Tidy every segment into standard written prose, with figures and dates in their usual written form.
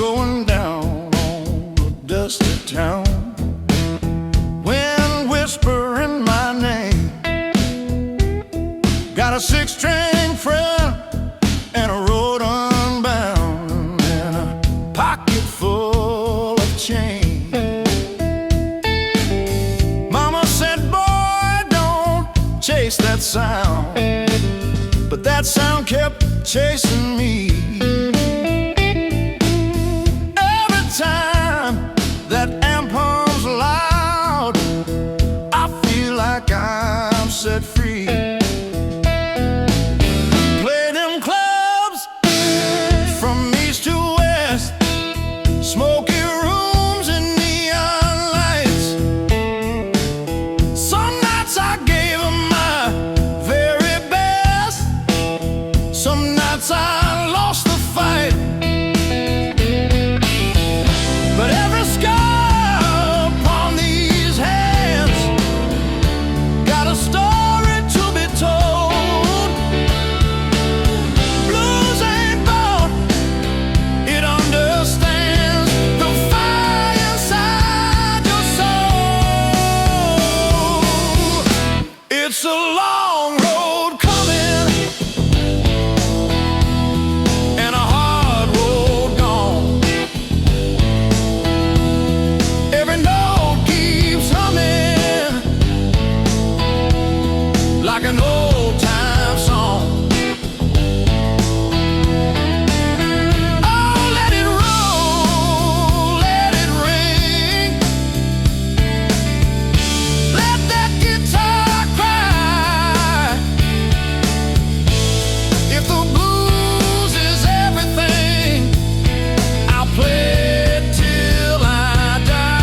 going down on a dusty town. Wind whispering my name. Got a six-string friend and a road unbound and a pocket full of change. Mama said, boy, don't chase that sound. But that sound kept chasing me. Every time that amp hums loud, I feel like I'm set free. Play them clubs from east to west, smoky rooms and neon lights. Some nights I gave them my very best. Some nights I lost the fight. But every scar upon these hands got a story to be told. Blues ain't bought, it understands the fire inside your soul. It's a long road coming and a hard road gone. Every note keeps humming like an old-time song. Oh, let it roll, let it ring. Let that guitar cry. If the blues is everything, I'll play it till I die.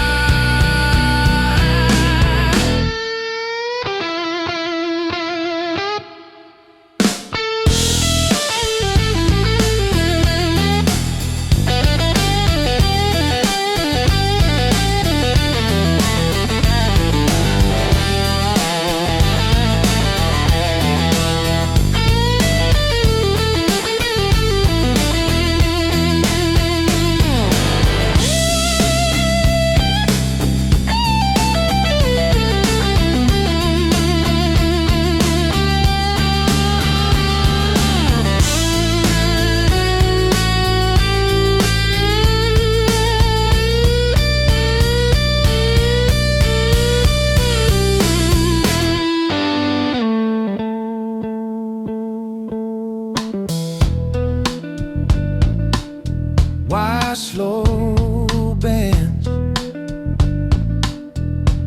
Why slow bands?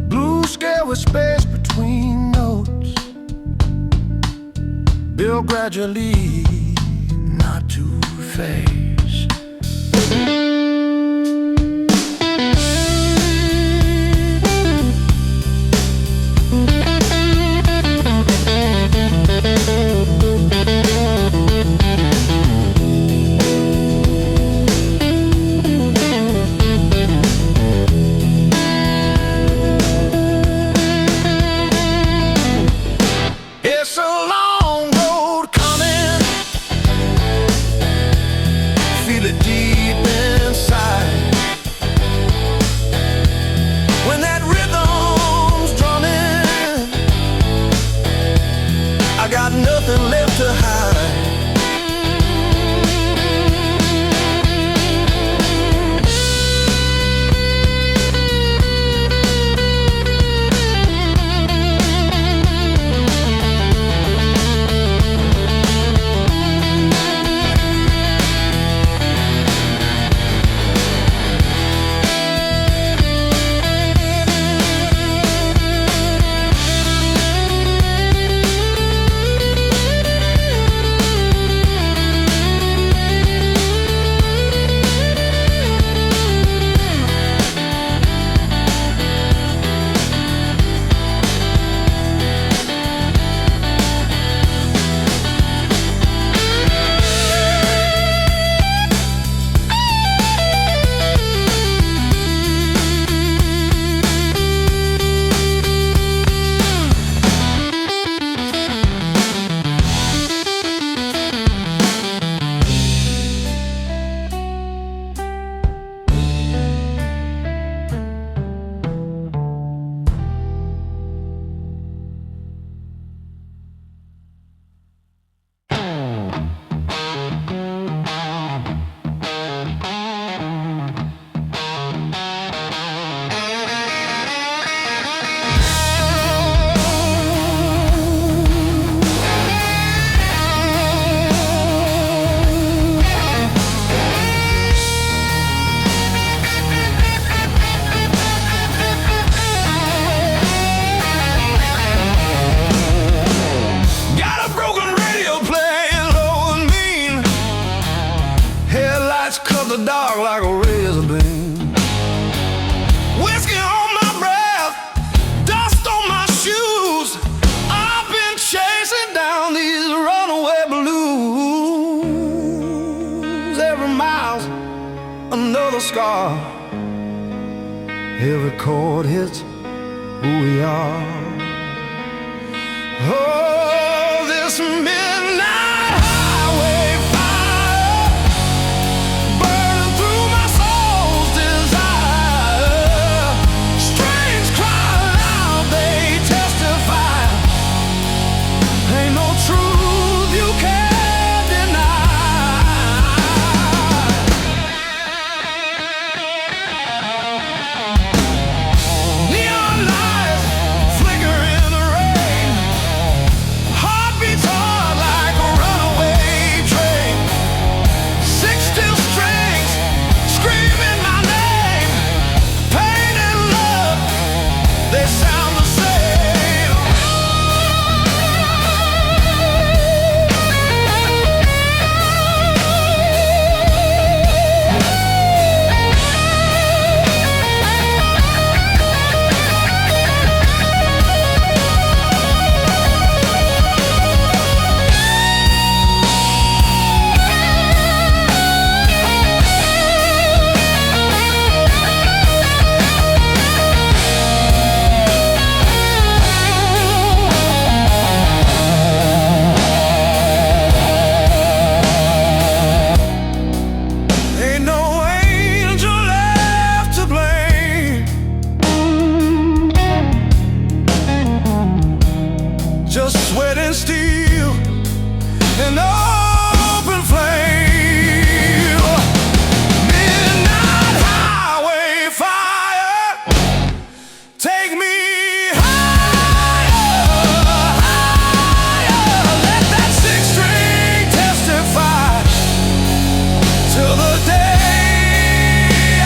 Blue scale with space between notes, built gradually, not too fast. It's a long road coming lights cut the dark like a razor beam. Whiskey on my breath, dust on my shoes. I've been chasing down these runaway blues. Every mile's another scar. Every chord hits who we are. Oh, this midnight highway fire, burning through my soul's desire. Strings cry loud, they testify. Ain't no truth you can't deny. Neon lights flicker in the rain. Heartbeats hard like a runaway train. Six steel strings screaming my name. Pain and love, they sound the same. Ain't no angel left to blame. Just sweat and steel and open flame. Midnight highway fire, take me higher, higher. Let that six string testify till the day I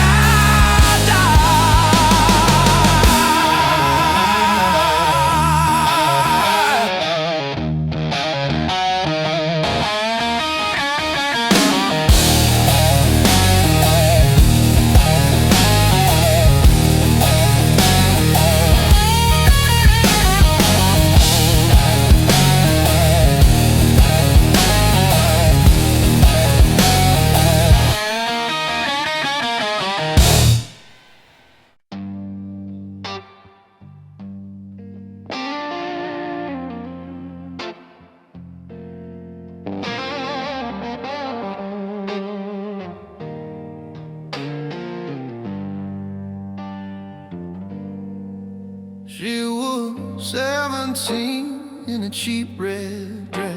She was 17 in a cheap red dress,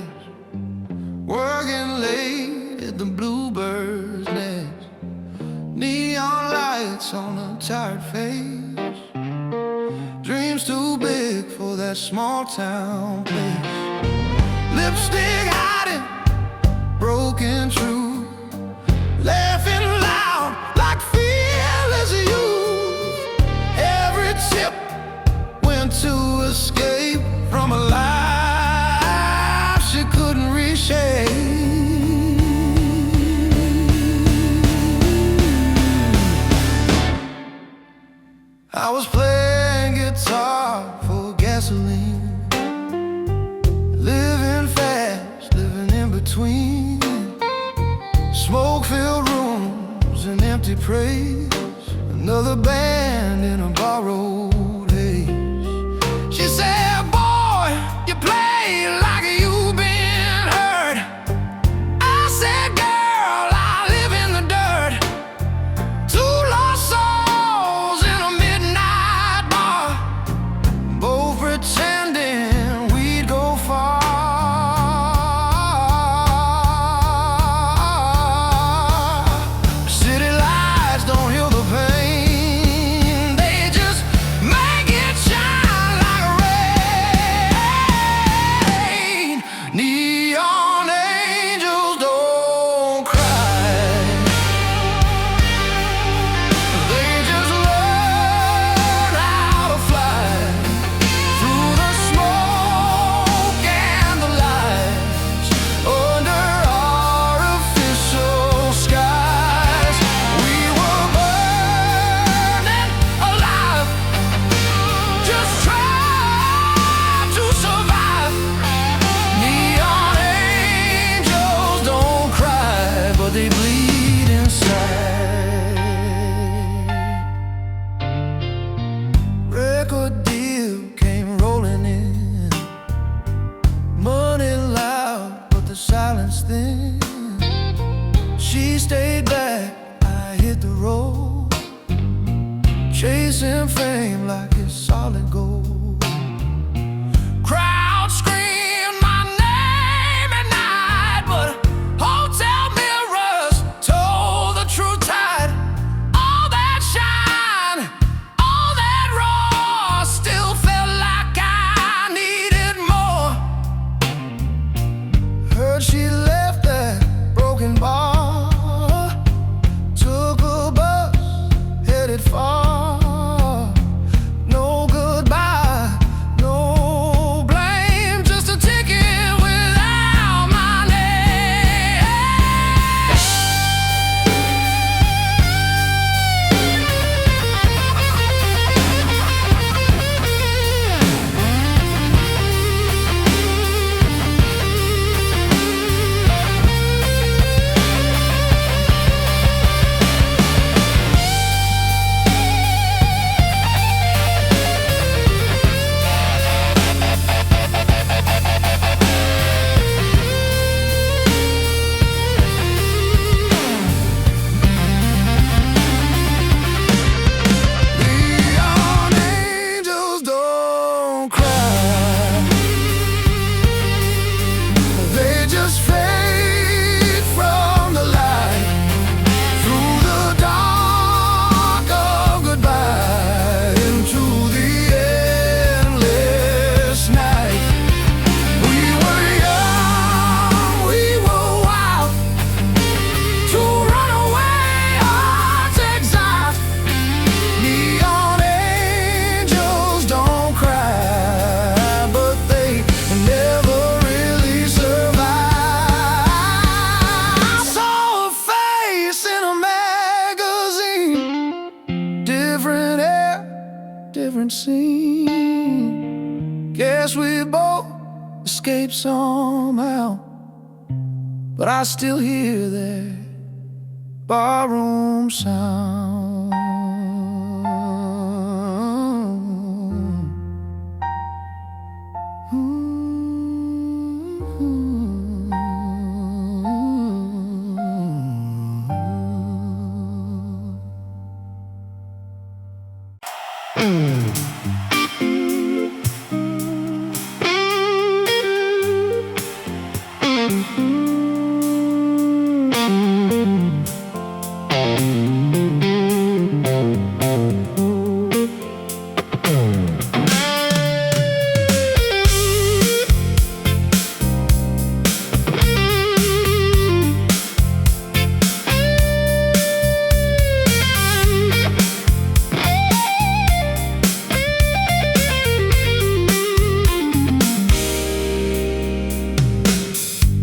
working late at the Bluebird's Nest. Neon lights on a tired face, dreams too big for that small town place. Lipstick hiding, broken true, laughing loud like fearless youth. Every tip went to escape from a life she couldn't reshape. I was playing guitar for gasoline, living fast, living in between. Smoke-filled rooms and empty praise, another band in a borrowed haze. She said, boy, you play like you've been hurt. I said, girl, I live in the dirt. Two lost souls in a midnight bar, both pretending we'd go far. City lights don't heal the pain, they just solid gold. Crowd scream my name at night, but hotel mirrors told the true tide. All that shine, all that roar, still felt like I needed more. Heard she left that broken bar, took a bus, headed far. No goodbye, no blame, just a ticket without my name. Neon angels don't cry, they just fade from the light through the dark of goodbye into the endless night. We were young, we were wild, to run away hearts exile. Neon angels don't cry, but they never really survive. I saw a face in a magazine, different air, different scene. Guess we both escaped somehow, but I still hear that barroom sound.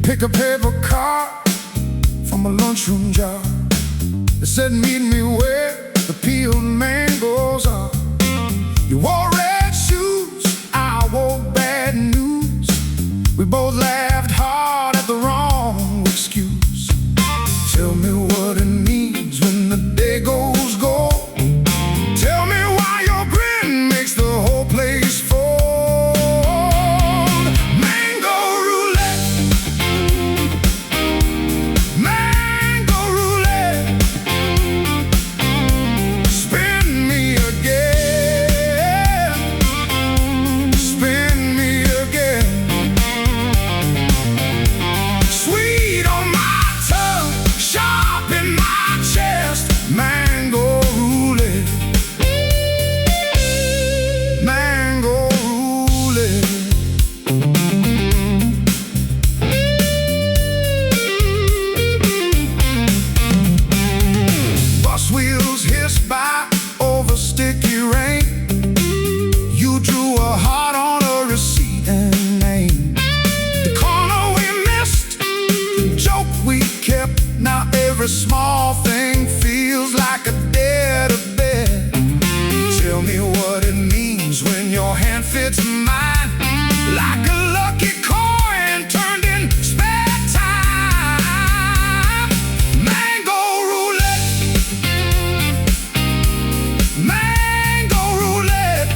Picked a paper card from a lunchroom jar. It said, meet me where the peeled mangoes are. You wore red shoes, I wore bad news. We both laughed hard at the wrong excuse. Tell me what it means when the day goes gold. Tell me why your grin makes the whole place fold. Mango roulette, mango roulette, spin me again, spin me again. Sweet on my tongue, sharp in my chest. Mango roulette, mango roulette. Bus wheels hiss by over sticky rain. You drew a heart on a receipt and name. The corner we missed, the joke we kept. Now every small thing feels like a debt of bed. Tell me what it means when your hand fits mine, like a lucky coin turned in spare time. Mango roulette, mango roulette,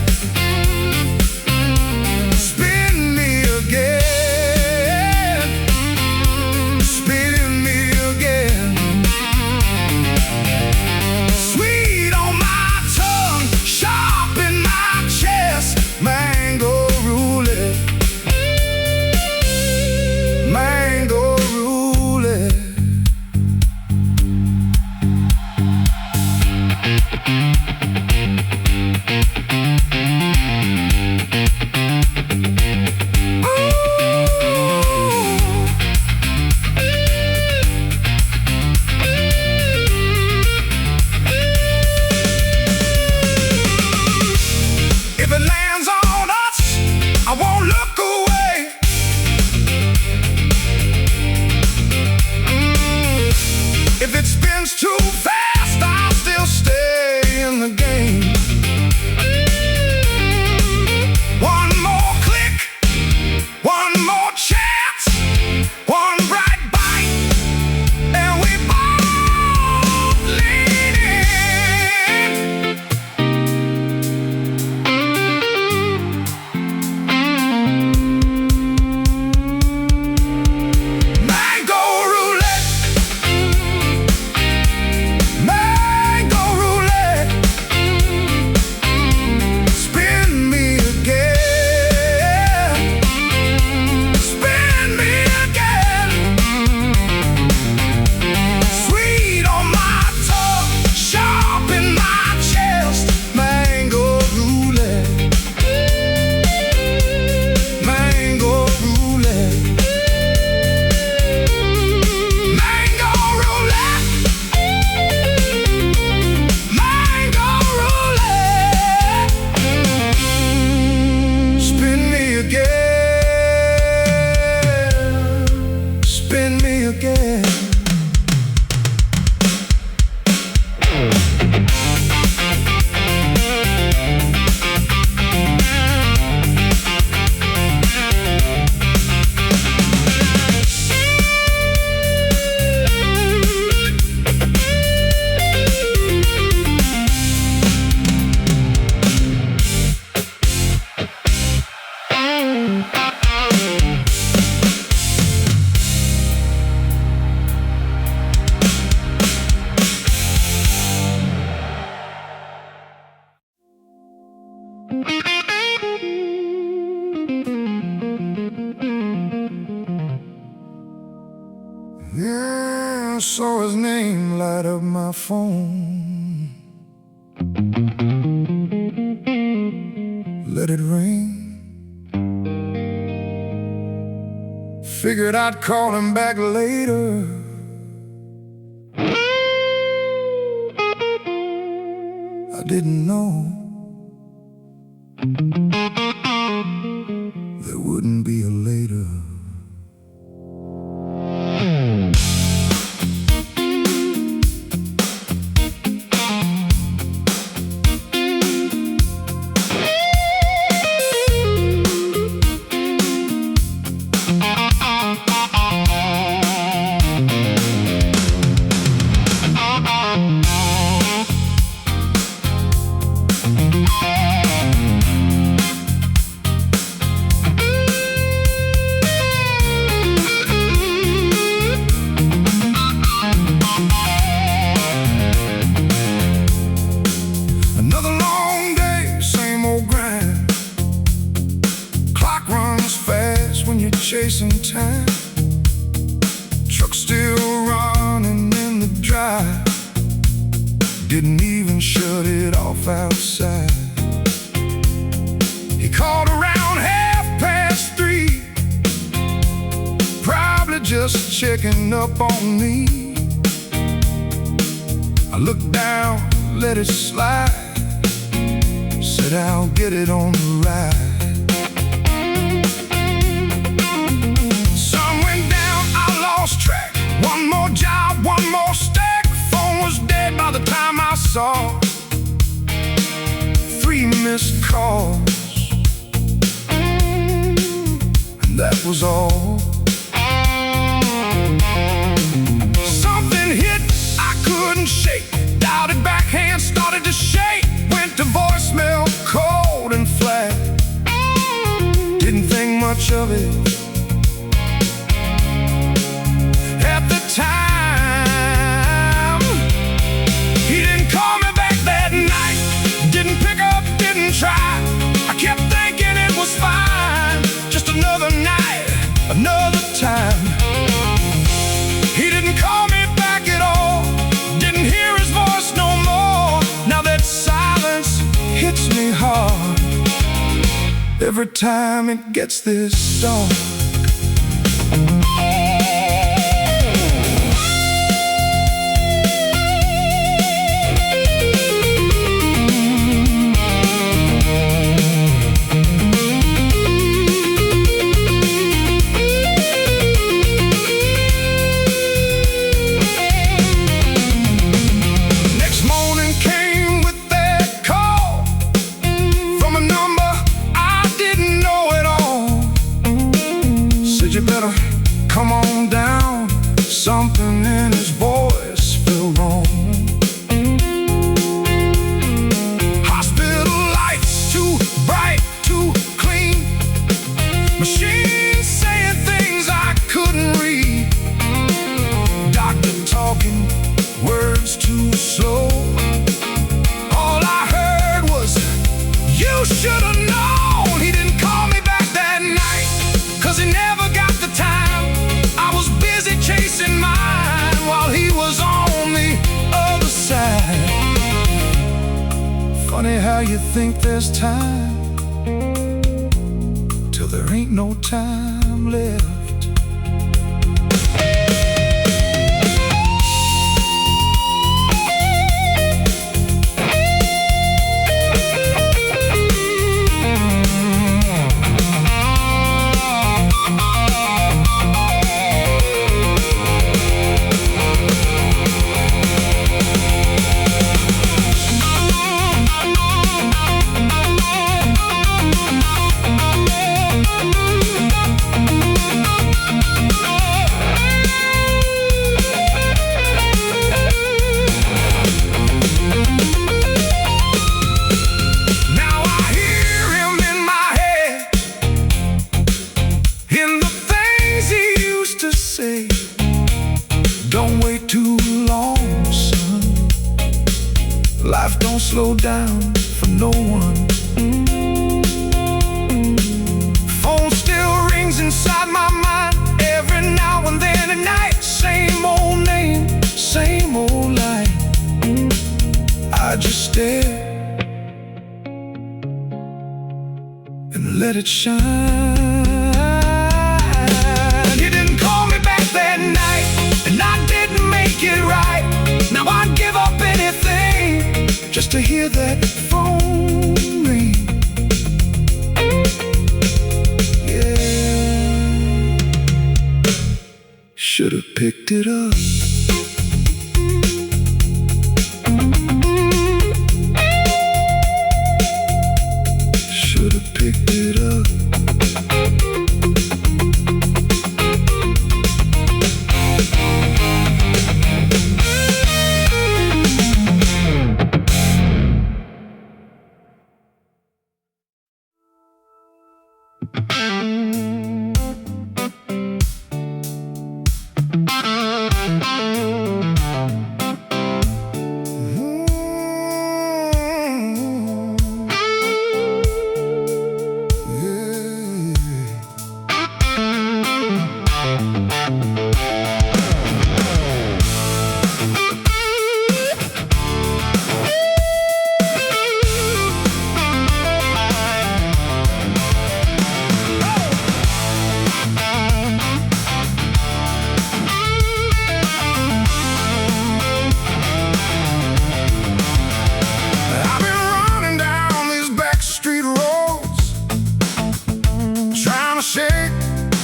spin me again, spin me again. my phone. Let it ring. Figured I'd call him back later. I didn't know there wouldn't be a later. Another long day, same old grind. Clock runs fast when you're chasing time. Truck still running in the drive. Didn't even shut it off outside. He called around 3:30, probably just checking up on me. I looked down, let it slide, said I'll get it on the ride. Sun went down, I lost track. One more job, one more stack. Phone was dead by the time I saw 3 missed calls, and that was all. Something hit I couldn't shake. Doubted backhand started to shake. Went to voicemail, cold and flat. Didn't think much of it at the time. He didn't call me back that night. Didn't pick up, didn't try. I kept thinking it was fine. Just another night, another time. He didn't call me back at all. Didn't hear his voice no more. Now that silence hits me hard every time it gets this dark. You better come on down. Something in his voice felt wrong. Hospital lights too bright, too clean. Machines saying things I couldn't read. Doctor talking, words too slow. All I heard was, you should have known. He didn't call me back that night, 'cause he never got the time. I was busy chasing mine while he was on the other side. Funny how you think there's time till there ain't no time left. Don't wait too long, son. Life don't slow down for no one. Phone still rings inside my mind every now and then at night. Same old name, same old life. just stare and let it shine. You didn't call me back that night, and I didn't make it right. Now I'd give up anything just to hear that phone ring. Yeah, should've picked it up. Should've picked it up.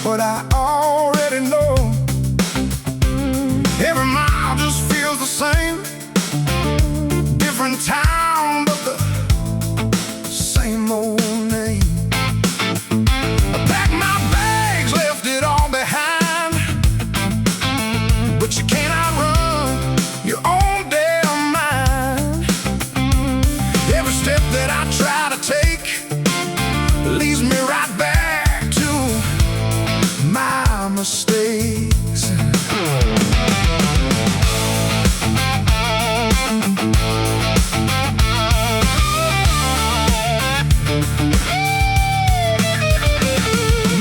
But I already know every mile just feels the same. Different town, but the same old name. I packed my bags, left it all behind, but you can't outrun your own damn mind. Every step that I try to take leads me right back to my mistakes.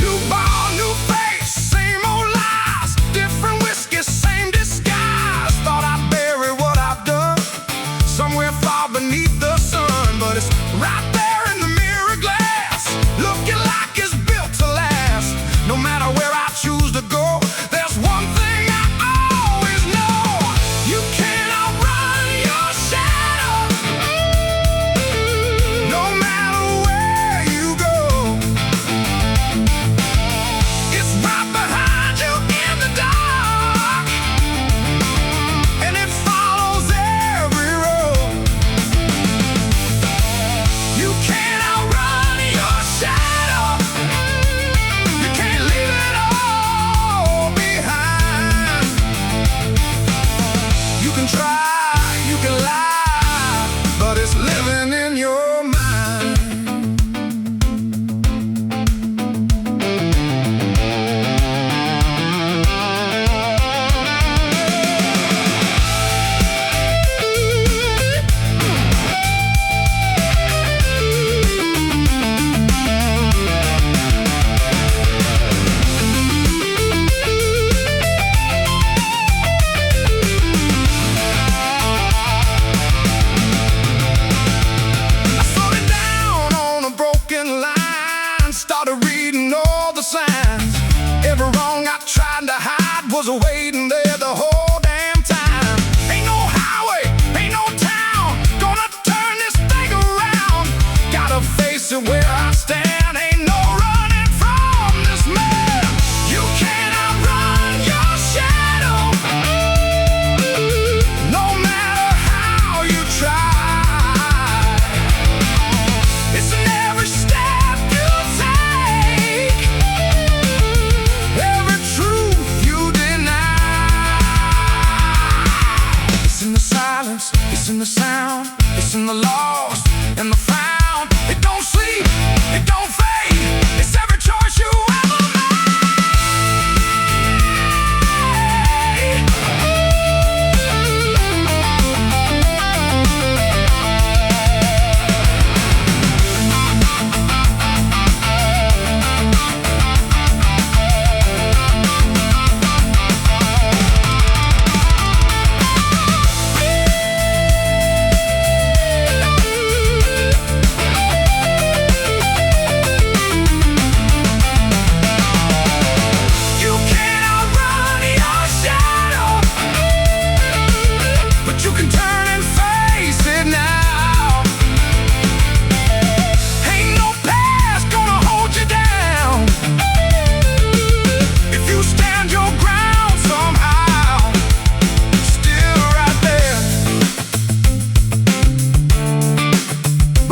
New ball, new face, same old lies, different whiskey, same disguise. Thought I'd bury what I've done somewhere far beneath the sun, but it's right there in the mirror glass, looking like it's built to last. No matter where I choose to go, there's one thing I always know: you can't outrun your shadow. No matter where you go, it's right behind you in the dark, and it follows every road. You can't outrun your shadow. You can't leave it all behind. You can try, you can lie, but it's living in your mind. I slowed it down on a broken line, started reading all the signs. Every wrong I tried to hide was waiting there the whole damn time. Ain't no highway, ain't no town gonna turn this thing around. Gotta face it where I stand, ain't no running from this man. You can't outrun your shadow, no matter how you try. It's in every step you take, every truth you deny. It's in the silence, it's in the sound, it's in the lost and the found. It don't sleep, it don't fade, it's every choice you ever made.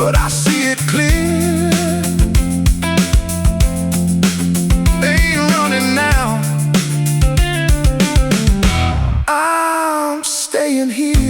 but I see it clear. They ain't running now. I'm staying here.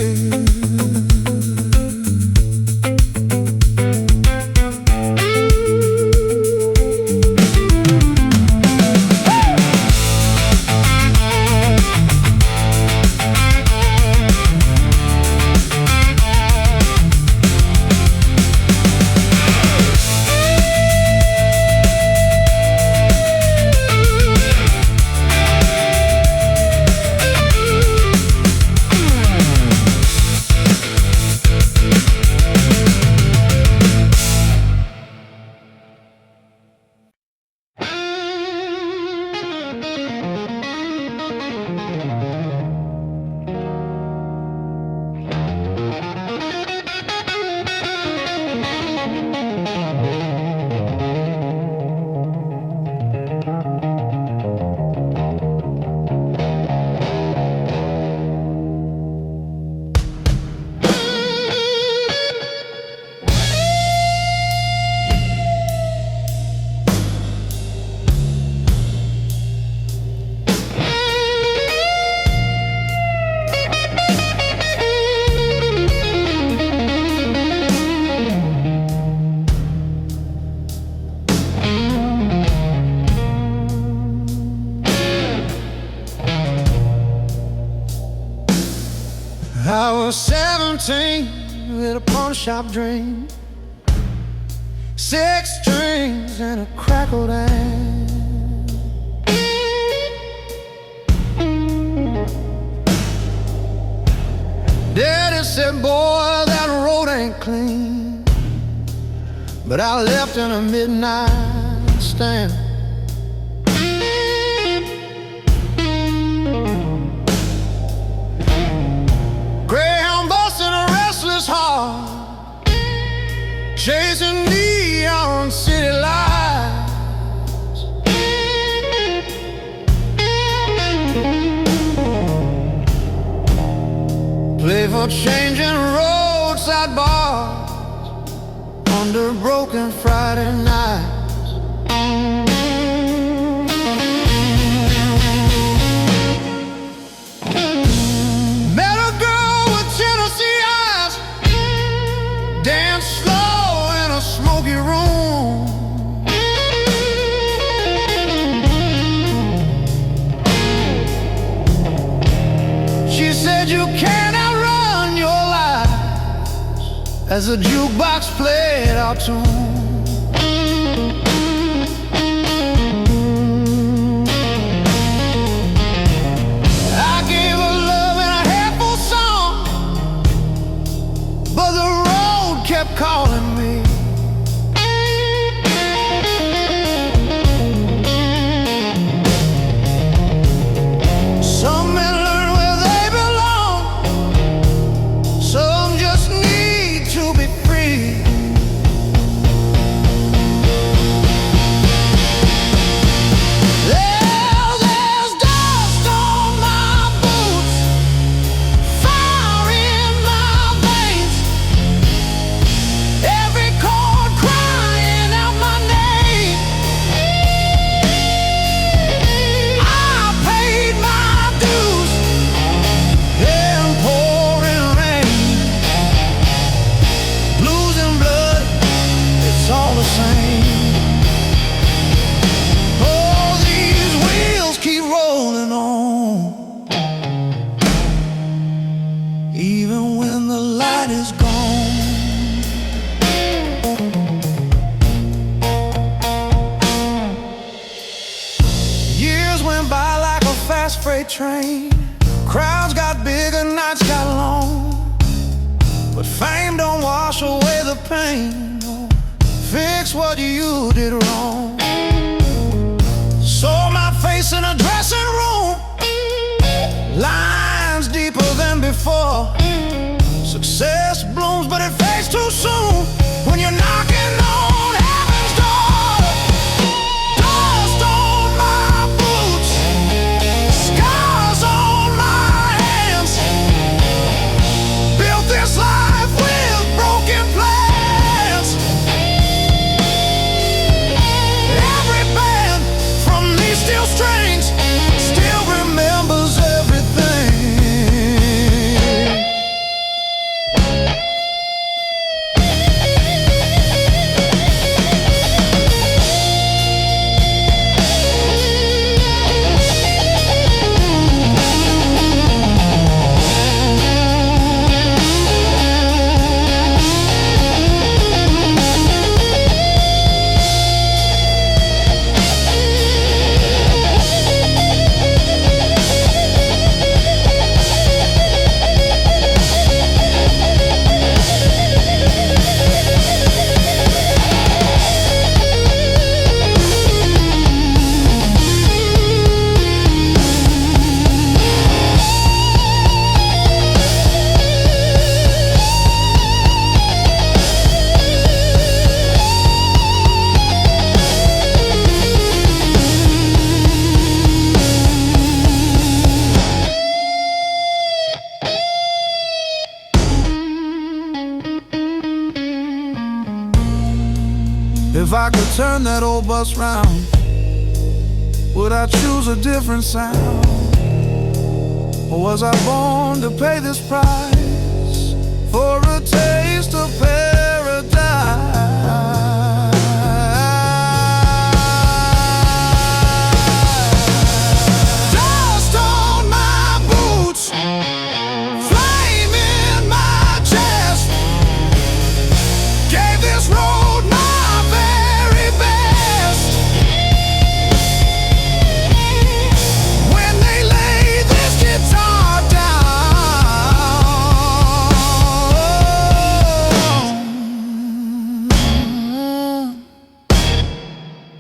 I was 17 with a pawn shop dream, 6 strings and a crackled hand. Daddy said, boy, that road ain't clean, but I left in a midnight stand. Heart, chasing neon city lights. Play for changing roadside bars under broken Friday nights. Dance slow in a smoky room. She said you can't outrun your life as the jukebox played our tune. I gave her love and a handful song, but the kept calling me. Some men learn where they belong, some just need to be free. There's dust on my boots, fire in my veins, every chord crying out my name. I paid my dues in pouring rain. Blues and blood, it's all the same. Oh, these wheels keep rolling on, even when the light is gone. Years went by like a fast freight train. Crowds got bigger, nights got long, but fame don't wash away the pain or fix what you did wrong. Saw my face in a dressing room, lines deeper than before. Success blooms, but it fades too soon when you're knocking on heaven's door. Dust on my boots, scars on my hands. Built this life with broken plans. If I could turn that old bus round, would I choose a different sound? Or was I born to pay this price for a taste of paradise? Dust on my boots, flame in my chest, gave this road my very best. When they lay this guitar down,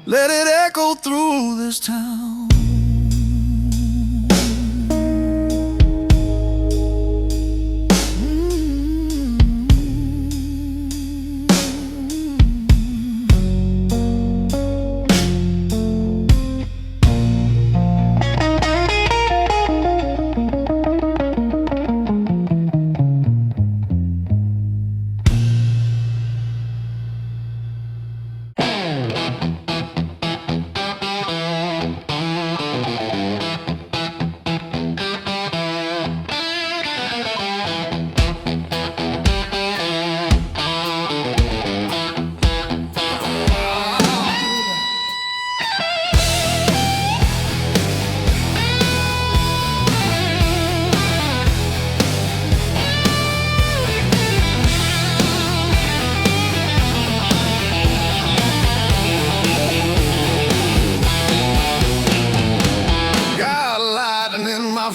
let it echo through this town.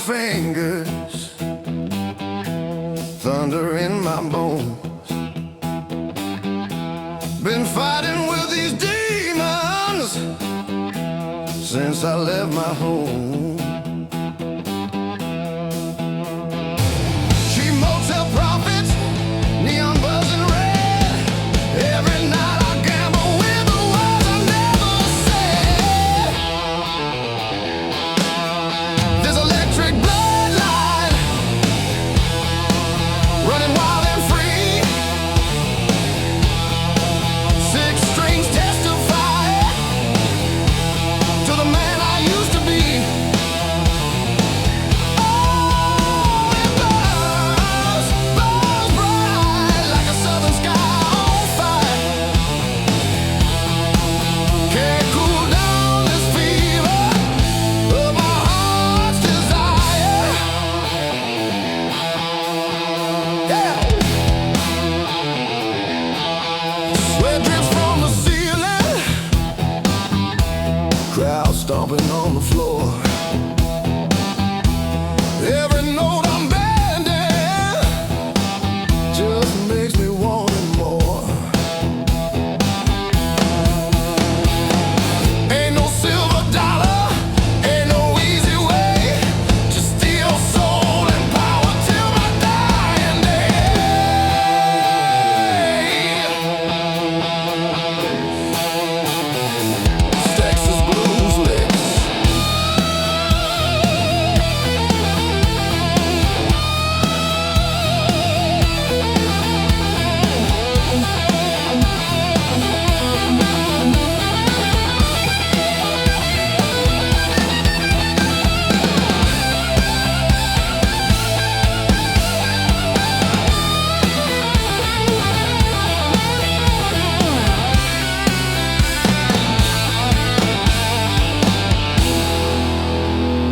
Fingers, thunder in my bones. Been fighting with these demons since I left my home. Cheap motel profits, neon buzzing red. Every night I gamble with the words I never said. There's electric bloodline running wild and free. Six strings testify to the man I used to be. Oh, it burns, burns bright like a southern sky on fire. Can't cool down this fever of my heart's desire. Yeah. Sweat drips from the ceiling, crowd stomping on the floor. Every note I'm bending just makes me want it more. Ain't no silver dollar, ain't no easy way to steal soul and power till my dying day. Texas blues licks.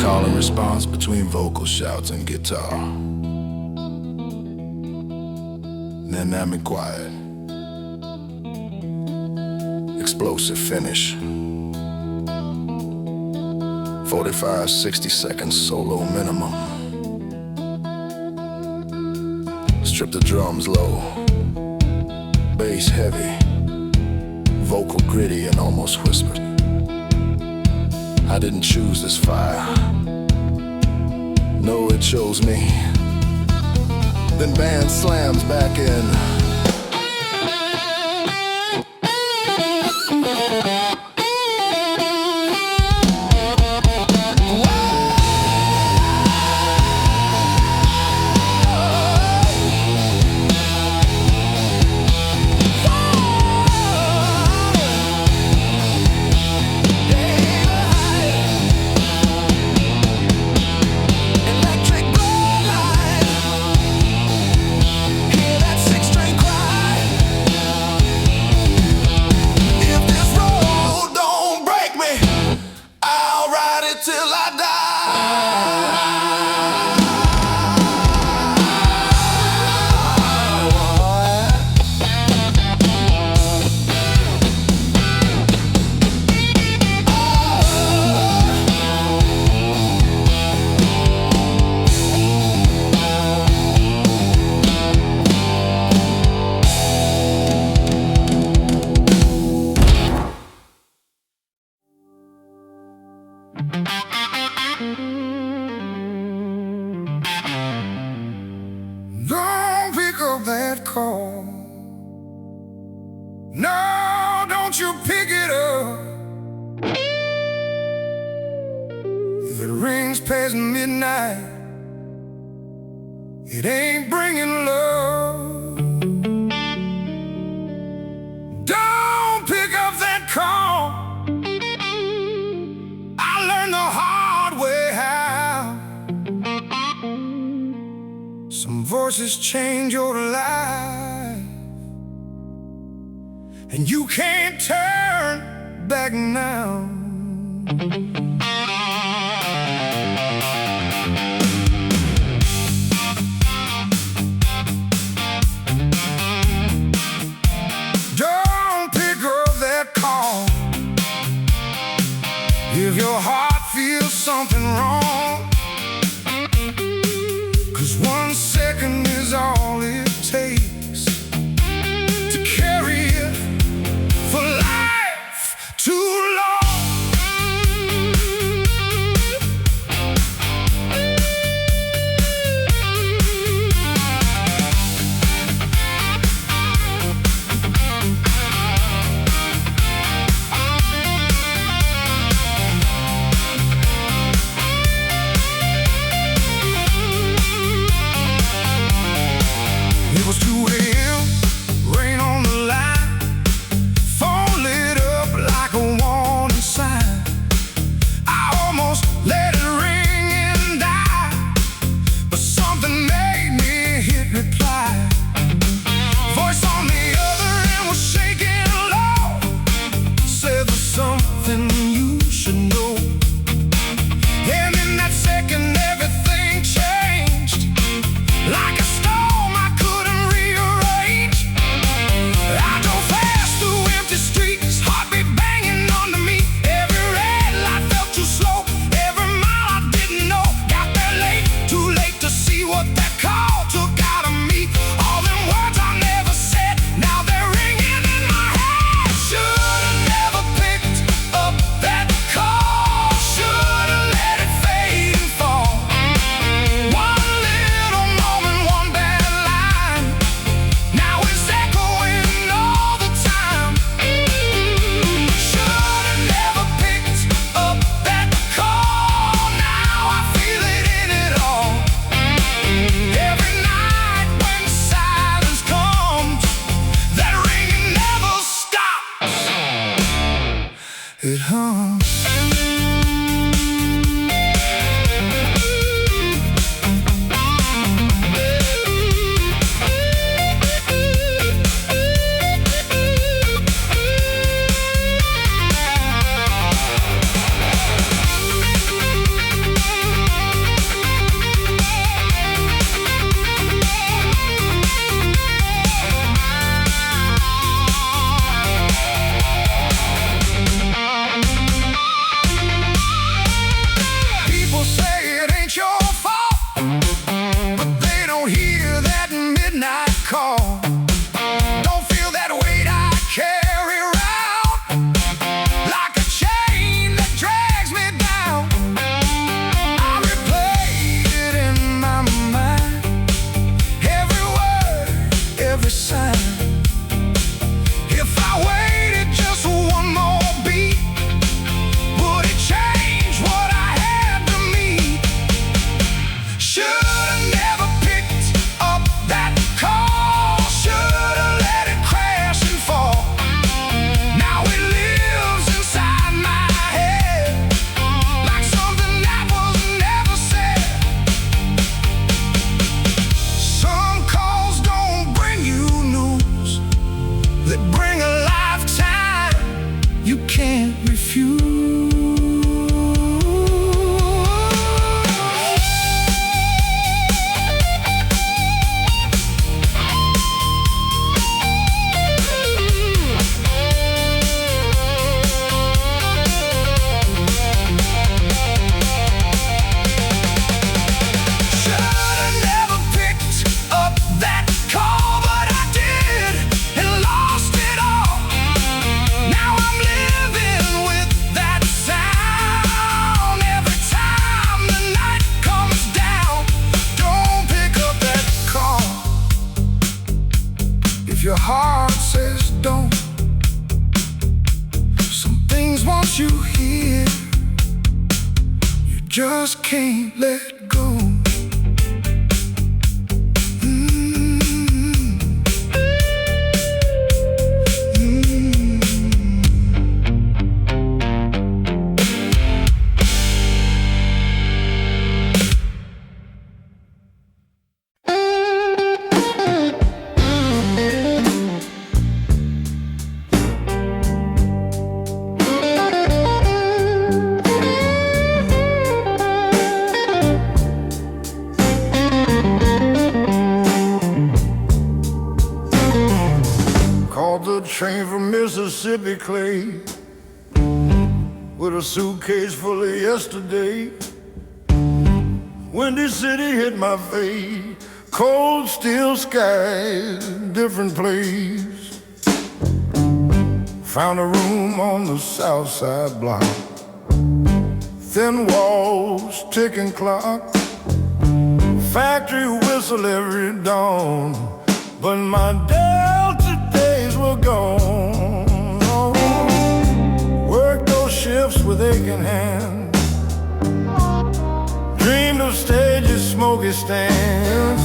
Call and response between vocal shouts and guitar. Dynamic quiet. Explosive finish. 45, 60 seconds solo minimum. Strip the drums low. Bass heavy. Vocal gritty and almost whispered. I didn't choose this fire. No, it chose me. Then band slams back in. don't you pick it up. If it rings past midnight, it ain't bringing love. Don't pick up that call. I learned the hard way how some voices change your life, and you can't turn back now. Don't pick up that call if your heart feels something wrong, 'cause 1 second is all it takes to carry it for life too long. It was 2 a.m., rain on the line, phone lit up like a warning sign. I almost let it ring and die, but something made me hit reply. Voice on the other end was shaking low, said there's something you should know. And in that second everything changed, like a storm I couldn't rearrange. I drove fast through empty streets, heartbeat banging under me. Every red light felt too slow, every mile I didn't know. Got there late, too late to see what that call took out of me. All them words I never said, now they're ringing in my head. Should've never picked up that call, should've let it fade and fall. One little moment, one bad line, now it's echoing all the time. Should've never picked up that call, now I feel it in it all. Every night when silence comes, that ringing never stops. It hums. People say it ain't your fault, but they don't hear that midnight call. Don't feel that weight I carry around, like a chain that drags me down. I replayed it in my mind, every word, every sign. If I waited just one more beat, would it change what I had to meet? Should've never picked up that call, should've let it crash and fall. Now it lives inside my head, like something that was never said. Some calls don't bring you news, they bring a lifetime you can't refuse. Should've never picked up that call, but I did and lost it all. Now I'm living with that sound every time the night comes down. Don't pick up that call if your heart says don't. things once you hear, you just can't let go. The train from Mississippi clay with a suitcase full of yesterday. Windy city hit my face, cold steel skies, different place. Found a room on the south side block, thin walls, ticking clock, factory whistle every dawn, but my were gone. Worked those shifts with aching hands, dreamed of stages, smoky stands.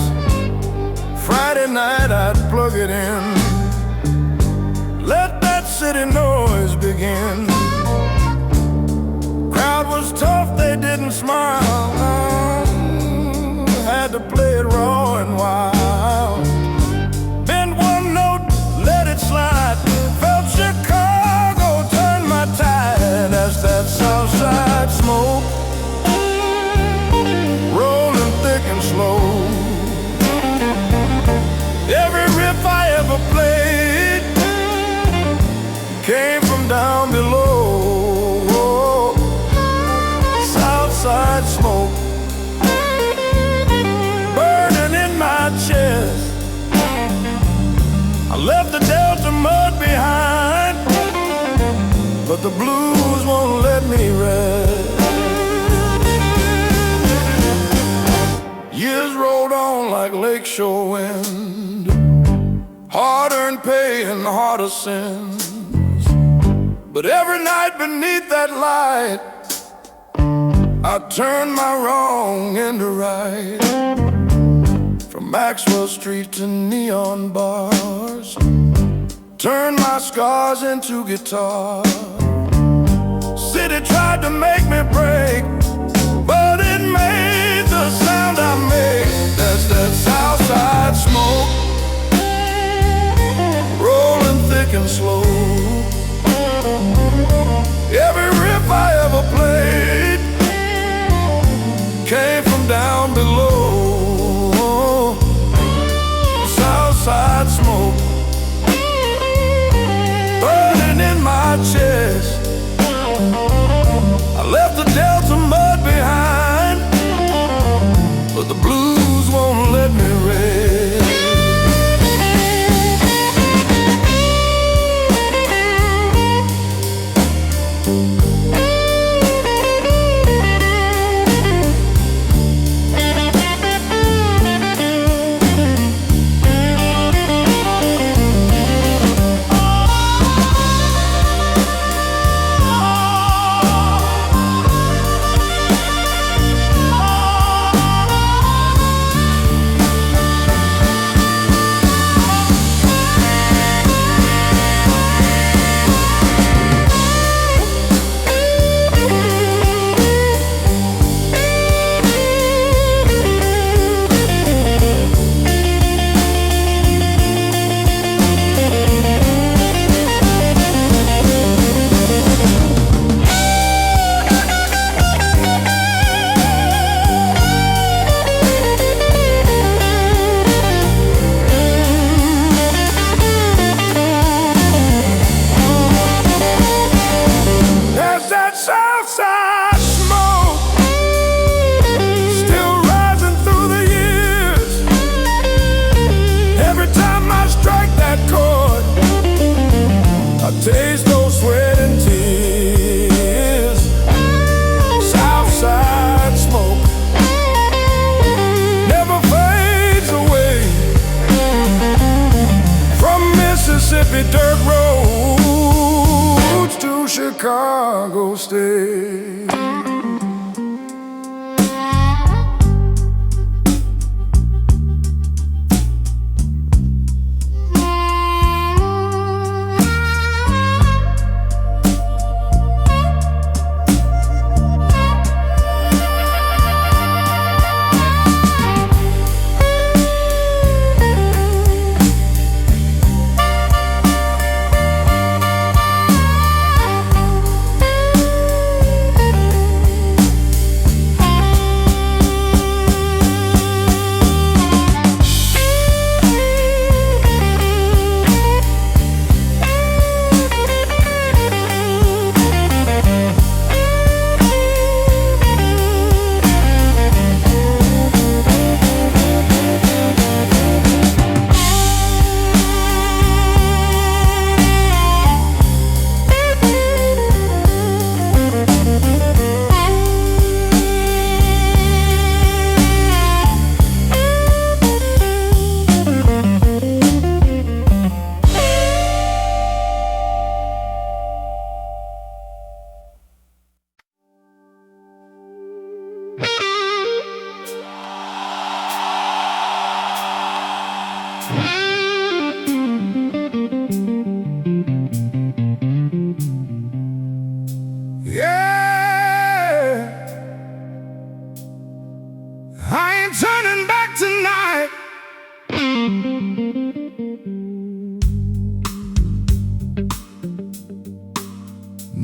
Friday night I'd plug it in, let that city noise begin. Crowd was tough, they didn't smile, had to play it raw and wild. Slide. Felt Chicago turn my tide as that south side smoke rolling thick and slow. Every riff I ever played came from down below. South side smoke burning in my chest. I left the Delta mud behind, but the blues won't let me rest. Years rolled on like lakeshore wind, hard-earned pay and harder sins. But every night beneath that light, I turned my wrong into right. From Maxwell Street to neon bars, turned my scars into guitar. City tried to make me break, but it made the sound I make. That's that south side smoke, rolling thick and slow. Every riff I ever played came from down below. Southside smoke burning in my chest. I left the Delta mud behind, but the blues won't let me rest. Taste those sweat and tears. Southside smoke never fades away. From Mississippi dirt roads to Chicago Chicago stay.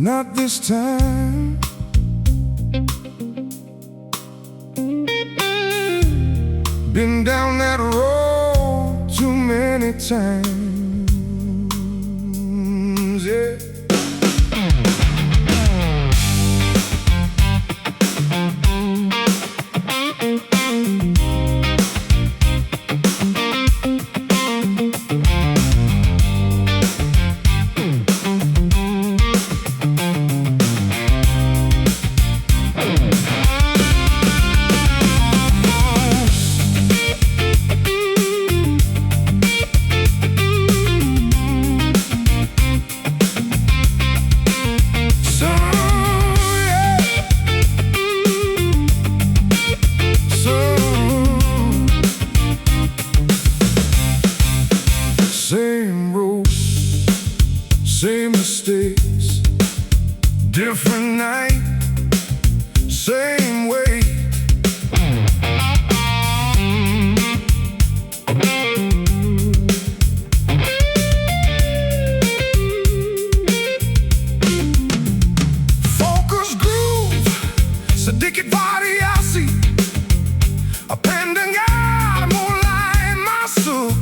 Not this time. Been down that road too many times, yeah. Same road, same mistakes, different night, same way. Focus groove, sedikit variasi, pandangan mulai masuk.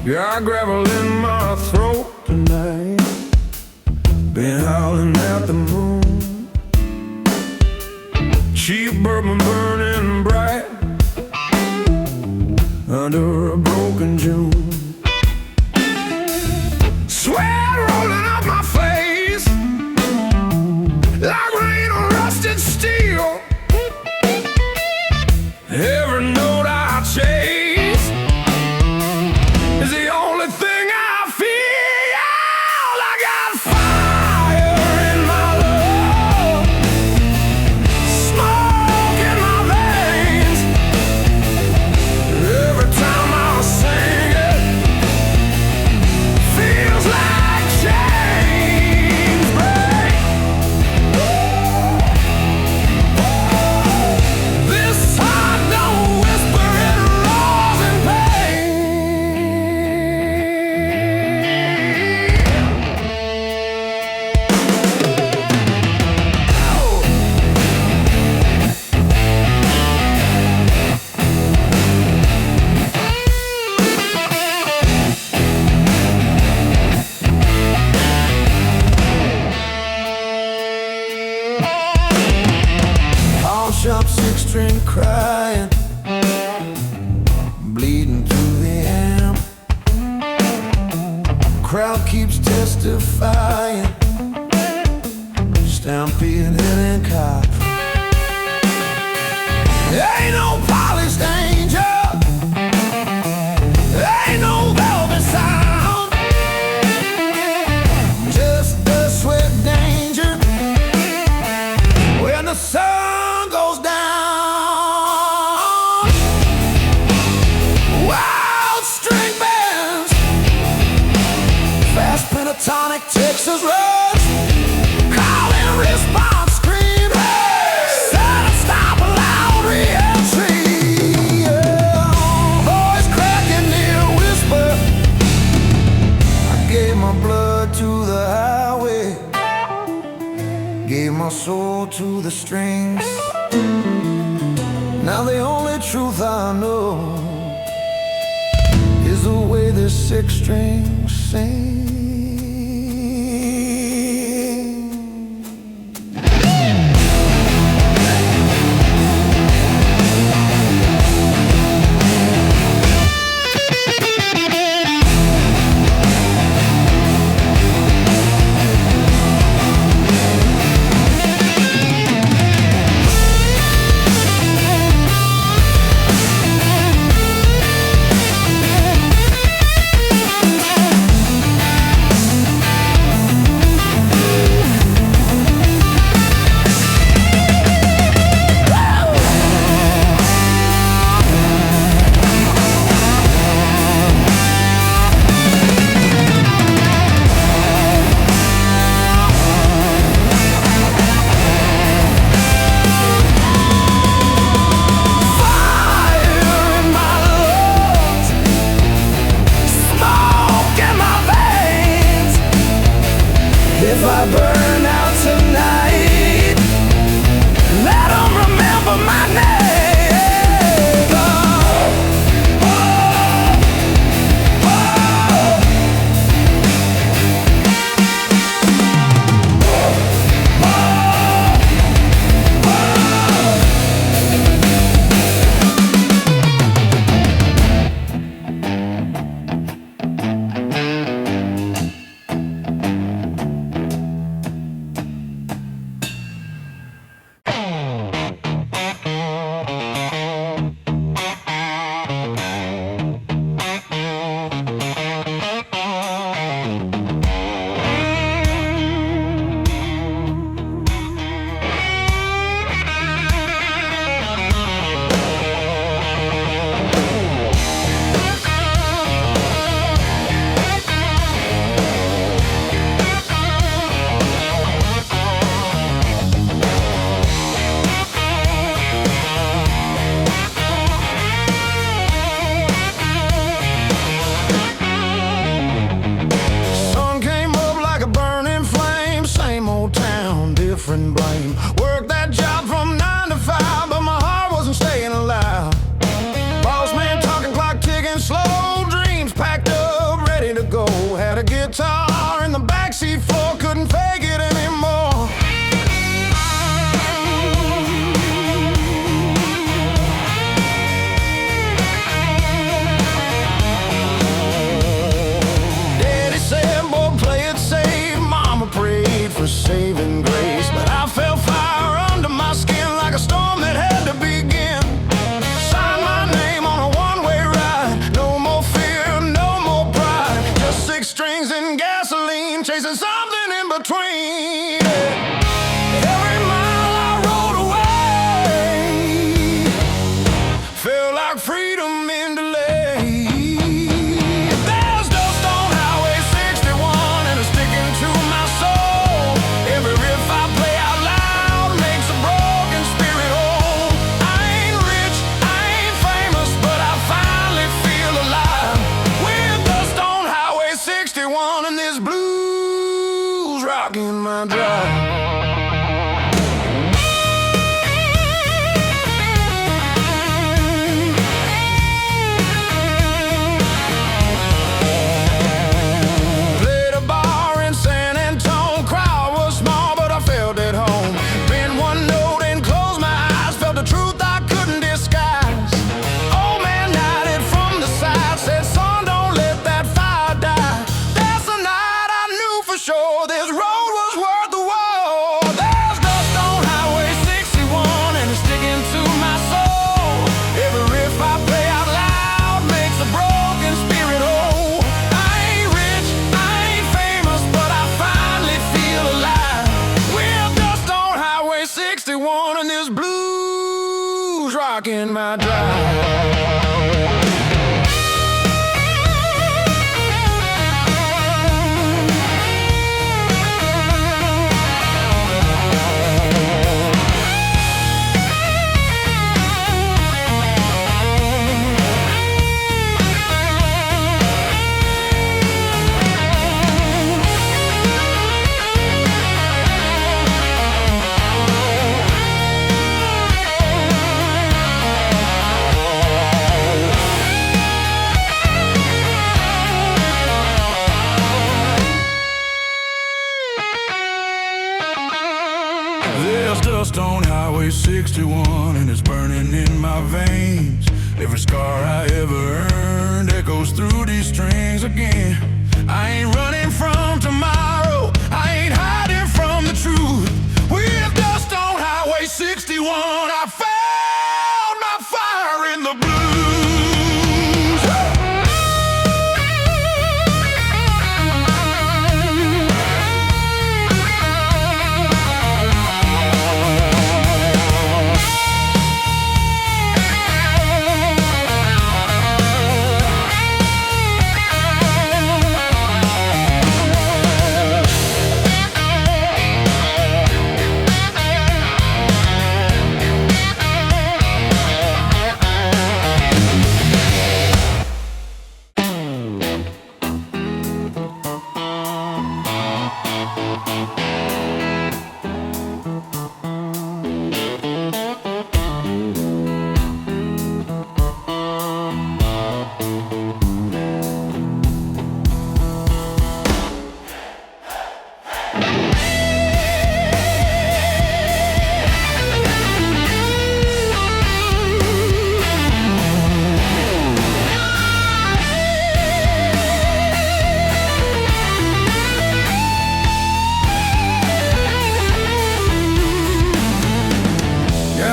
Got gravel in my throat tonight. Been howling at the moon. Cheap bourbon burning bright under a broken June. Sweat rolling up my face like rain on rusted steel. Every note I chase is the only thing I feel. I got fire in my love, smoke in my veins. Every time I sing it, feels like chains break. This heart don't whisper, it roars in pain. Pawn shop, 6-string crying, bleeding through the amp. Crowd keeps testifying, stampede hitting cop. Ain't no polished angel, ain't no velvet sound, just the sweat danger when the sun goes down. Wild string bands, fast pentatonic Texas runs, calling response scream, sudden stop, a loud re-entry. Yeah. Voice cracking near whisper, I gave my blood to the highway, gave my soul to the strings. Now the only truth I know is the way this 6-string sings. If I burn out tonight, let them remember my name. Oh, oh, twain. Every mile I rode away felt like freedom in delay. There's dust on Highway 61 and it's sticking to my soul. Every riff I play out loud makes a broken spirit whole. I ain't rich, I ain't famous, but I finally feel alive. With dust on Highway 61 and this blues rocking my drive. Played a bar in San Antonio, crowd was small but I felt at home. Bend one note and closed my eyes, felt the truth I couldn't disguise. Old man nodded from the side, said son don't let that fire die. That's the night I knew for sure this road was worth the war. There's dust on Highway 61 and it's sticking to my soul. Every riff I play out loud makes a broken spirit whole. I ain't rich, I ain't famous, but I finally feel alive. With dust on Highway 61 and this blues rocking my drive. There's dust on Highway 61 and it's burning in my veins. Every scar I ever earned echoes through these strings again. I ain't running from tomorrow, I ain't hiding from the truth. With dust on Highway 61 I found my fire in the blues.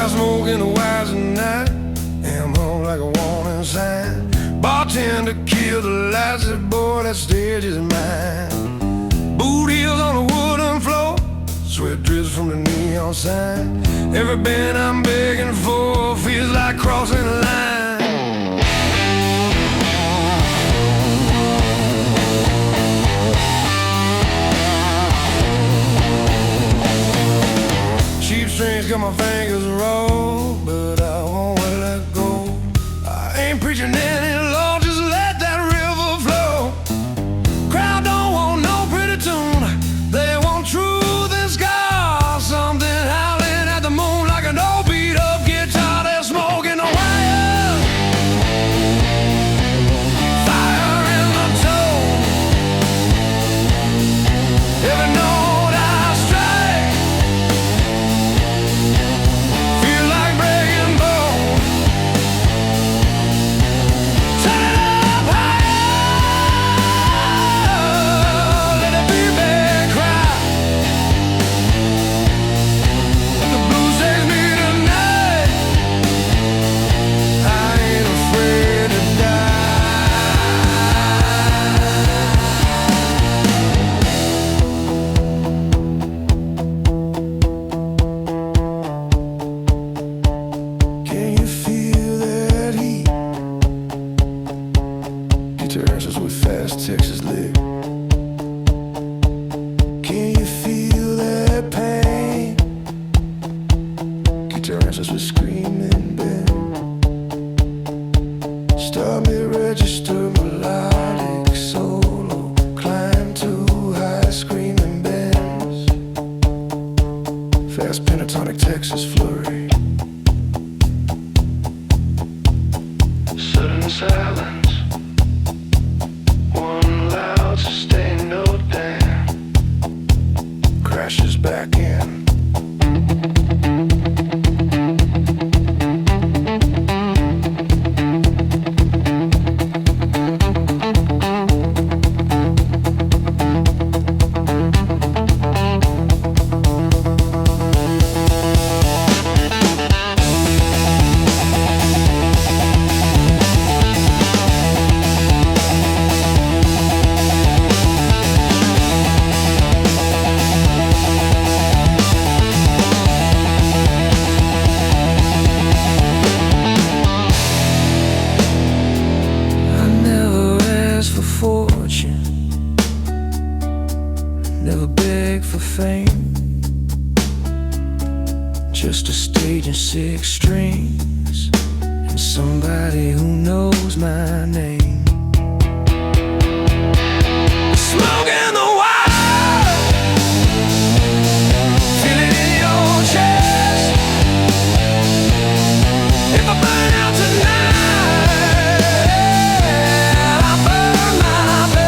Smoking the wires at night, am home like a warning sign. Bartender killed the lights, said boy that stage is mine. Boot heels on the wooden floor, sweat drips from the neon sign. Every band I'm begging for feels like crossing a line. Cheap strings got my fingers raw, but I won't let go. I ain't preaching any law, just let that river flow. Crowd don't want no pretty tune, they want truth and scars. Something howling at the moon like an old beat up guitar. They're smoking the wire. dances with fast Texas lick. Can you feel that pain? Guitar dancers with screaming bend. Start me register melodic solo. Climb too high, screaming bends. Fast pentatonic Texas flurry. Sudden silence. One loud sustained note down. Crashes back in. Never beg for fame, just a stage and 6 strings, and somebody who knows my name. Smoke in the wild, feel it in your chest. If I burn out tonight, I burn my best.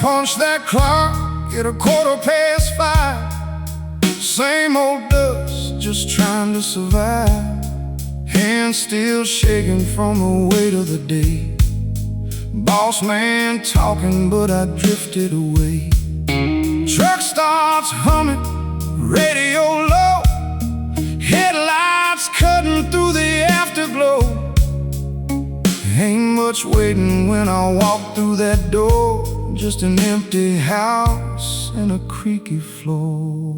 Punch that clock at 5:15. Same old dust, just trying to survive. Hands still shaking from the weight of the day. Boss man talking, but I drifted away. Truck starts humming, radio low. Headlights cutting through the afterglow. Ain't much waiting when I walk through that door. Just an empty house and a creaky floor.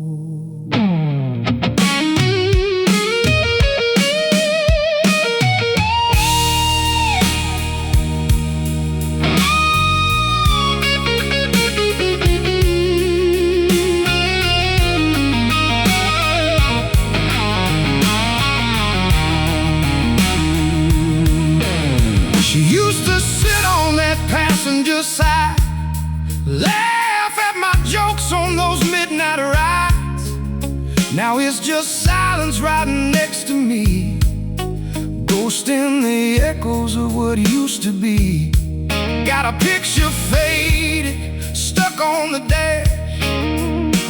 She used to sit on that passenger side, laugh at my jokes on those midnight rides. Now it's just silence riding next to me, ghosting the echoes of what used to be. Got a picture faded, stuck back on the dash.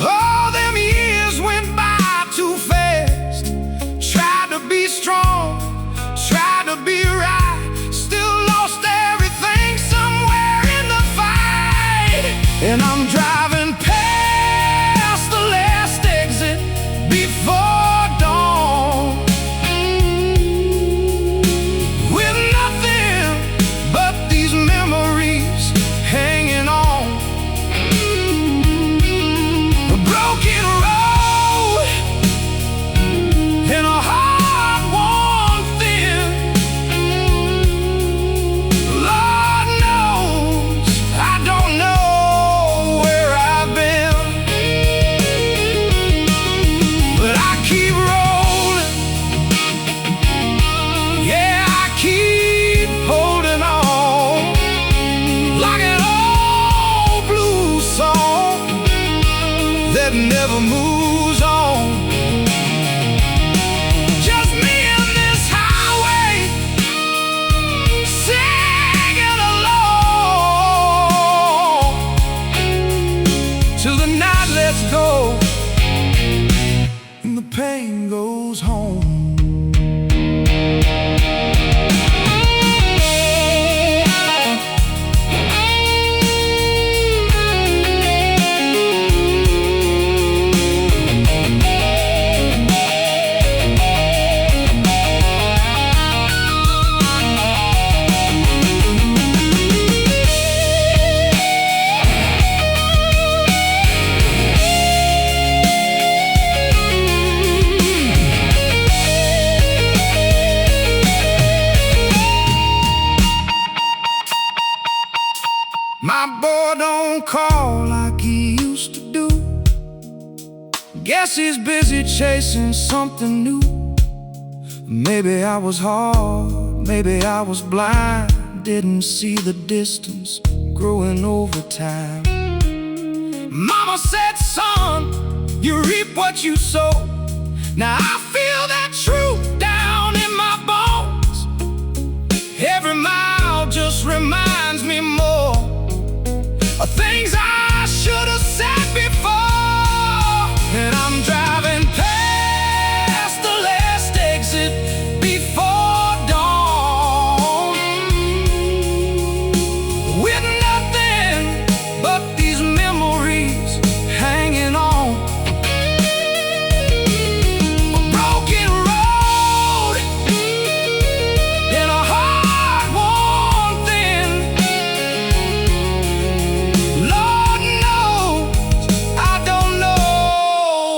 All them years went by too fast. Tried to be strong, tried to be right, still lost everything somewhere in the fight. And I'm driving past the last exit before dawn, with nothing but these memories hanging on. A broken road and a heart worn thin. Lord knows I don't know where I've been, but I keep rolling. Yeah, I keep holding on, like an old blues song that never moves on. Just me and this highway, singing along till the night lets go and the pain goes home. My boy don't call like he used to do. Guess he's busy chasing something new. Maybe I was hard, maybe I was blind, didn't see the distance growing over time. Mama said, son, you reap what you sow. Now I feel that truth down in my bones. Every mile just reminds me more of things I should have said before. And I'm driving past the last exit before dawn, with nothing but these memories hanging on. A broken road and a heart worn thin. Lord knows I don't know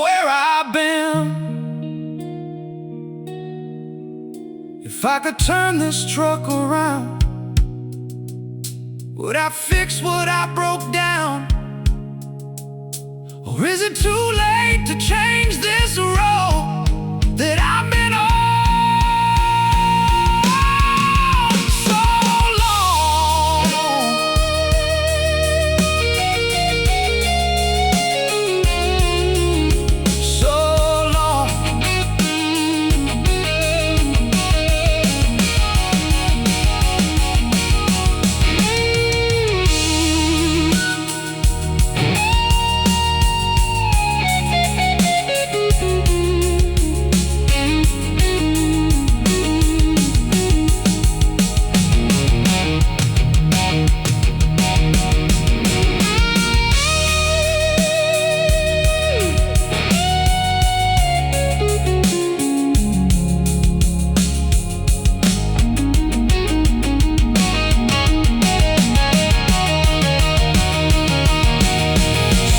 where I've been. If I could turn this truck around, would I fix what I broke down? Or is it too late to change this road that I've been on so long? So long.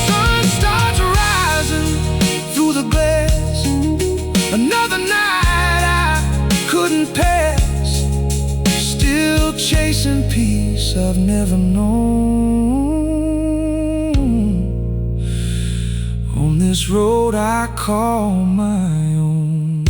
Sun starts rising through the glass. Another night I couldn't pass. Still chasing peace I've never known, on this road I call my own.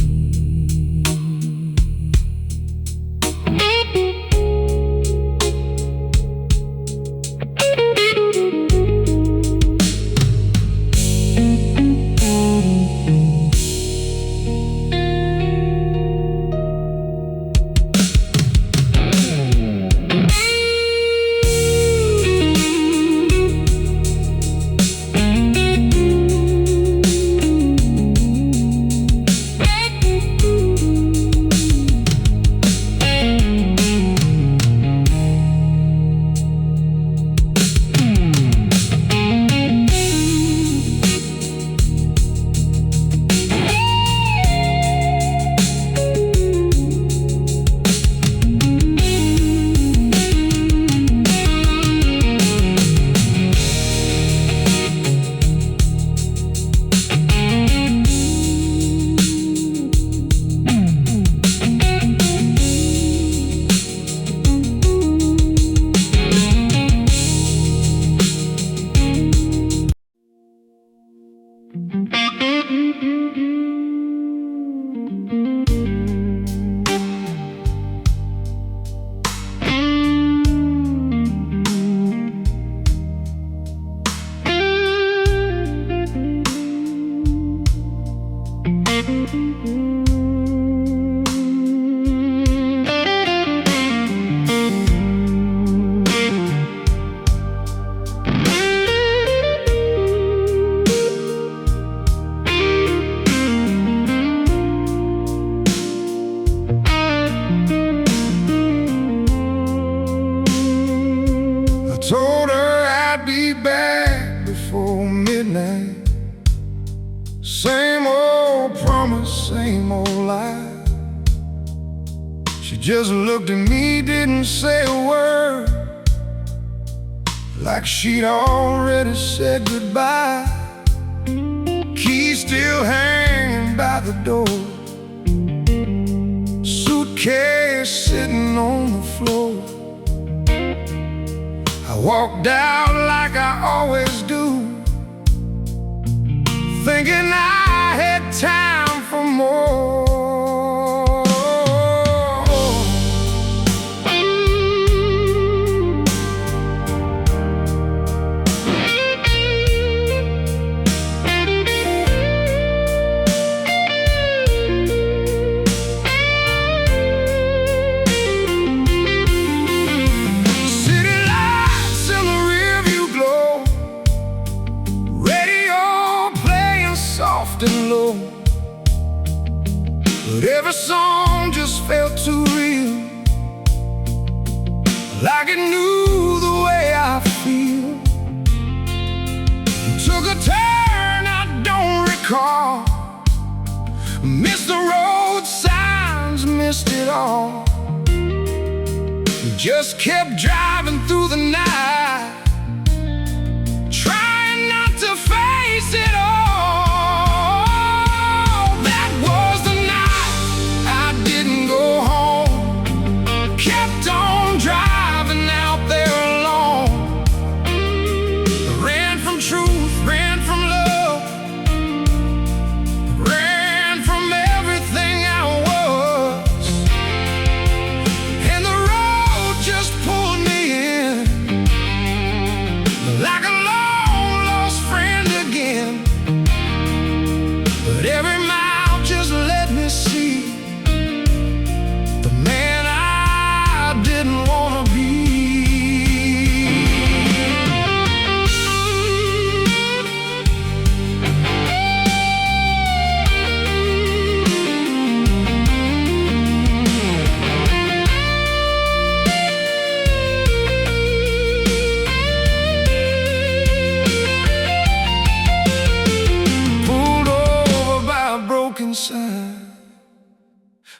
midnight. Same old promise, same old lie. She just looked at me, didn't say a word, like she'd already said goodbye. Key still hanging by the door, suitcase sitting on the floor. I walked out like I always do, thinking I had time for more. And low, but every song just felt too real, like it knew the way I feel. It took a turn I don't recall, missed the road signs, missed it all. Just kept driving through the night, trying not to face it all.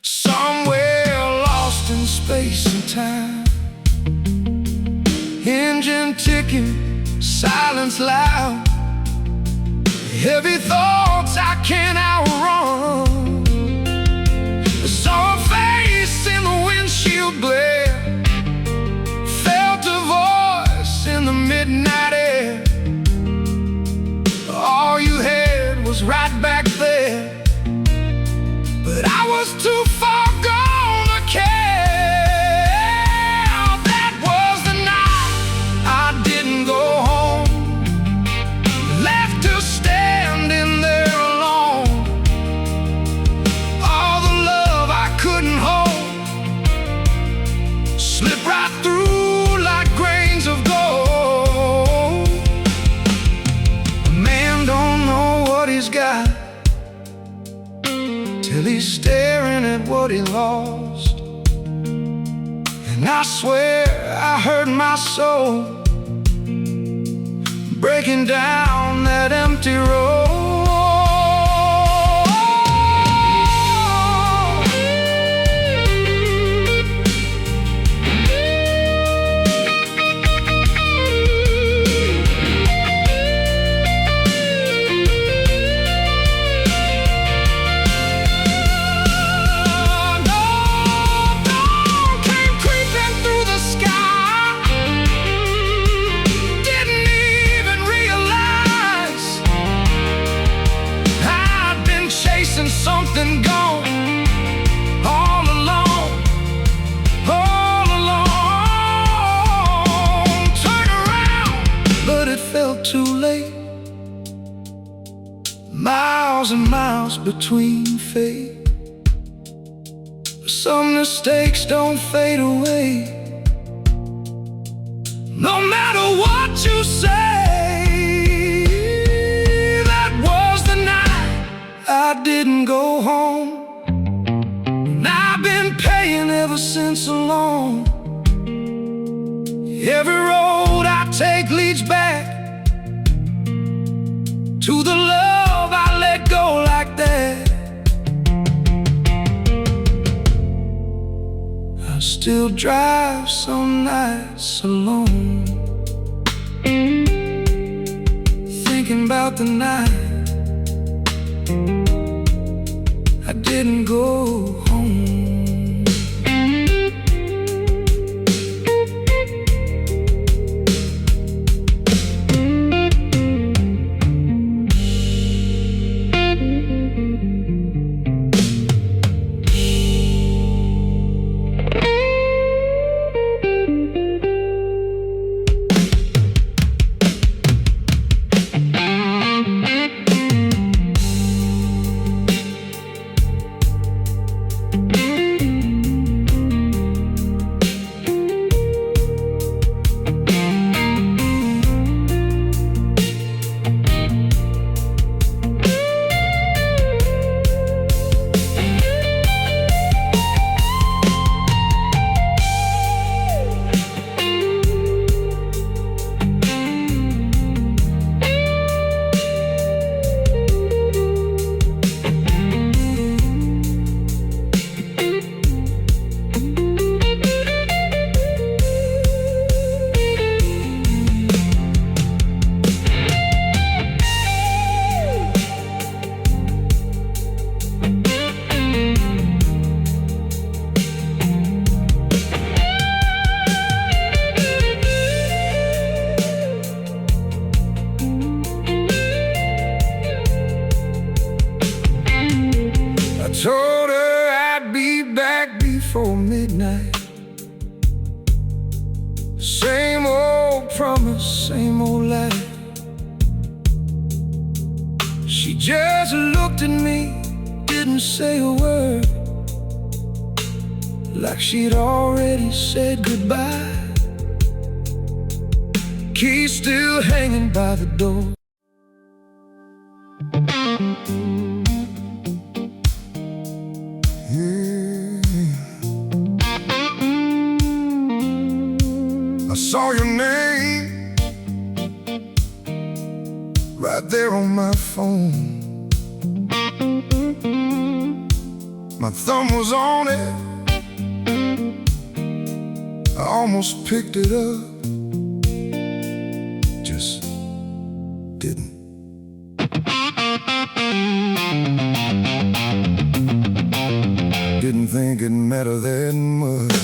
Somewhere lost in space and time, engine ticking, silence loud, heavy thoughts I can't outrun. I saw a face in the windshield glare, felt a voice in the midnight air. All you had was right back there, but I was too far gone to care. That was the night I didn't go home, left her standing there alone. All the love I couldn't hold slipped right through like grains of gold. A man don't know what he's got till he's staring at what he lost. And I swear I heard my soul breaking down that empty road. Something gone all alone, all alone. Turn around, but it felt too late. Miles and miles between fate. Some mistakes don't fade away, no matter what you say. I didn't go home, and I've been paying ever since alone. Every road I take leads back to the love I let go like that. I still drive some nights alone, thinking about the night I didn't go home. Told her I'd be back before midnight. Same old promise, same old lie. She just looked at me, didn't say a word, like she'd already said goodbye. Key still hanging by the door. I saw your name right there on my phone. My thumb was on it, I almost picked it up, just didn't. Didn't think it mattered that much.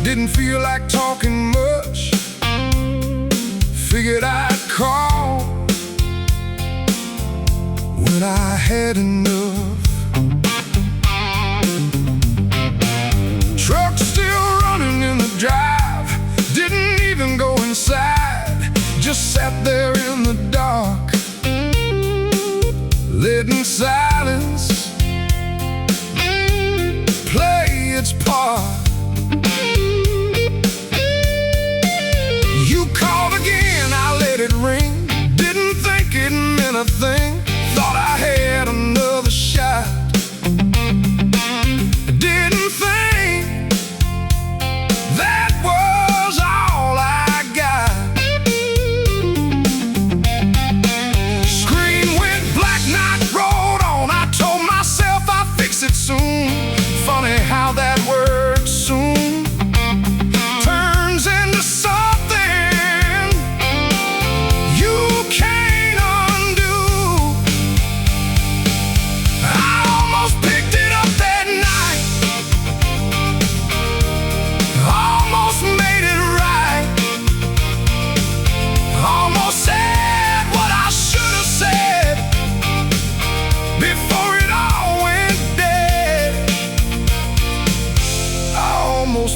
Didn't feel like talking much, figured I'd call when I had enough. Truck still running in the drive, didn't even go inside, just sat there in the dark, letting silence play its part. It ring, didn't think it meant a thing, thought I had another shot. Didn't think that was all I got. Screen went black, night rolled on, I told myself I'd fix it soon. Funny how that word soon turns into something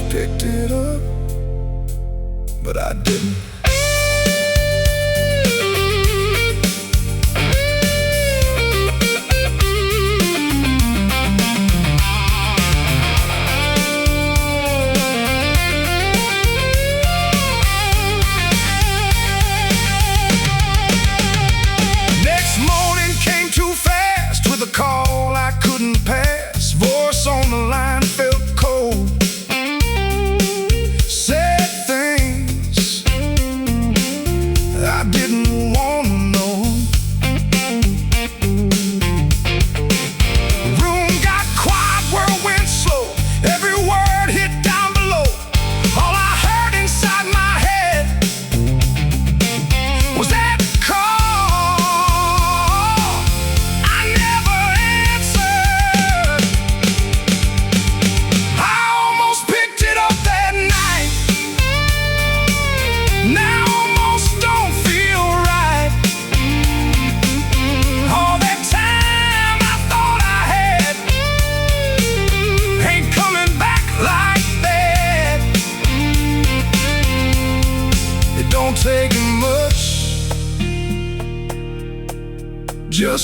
picked it up, but I didn't.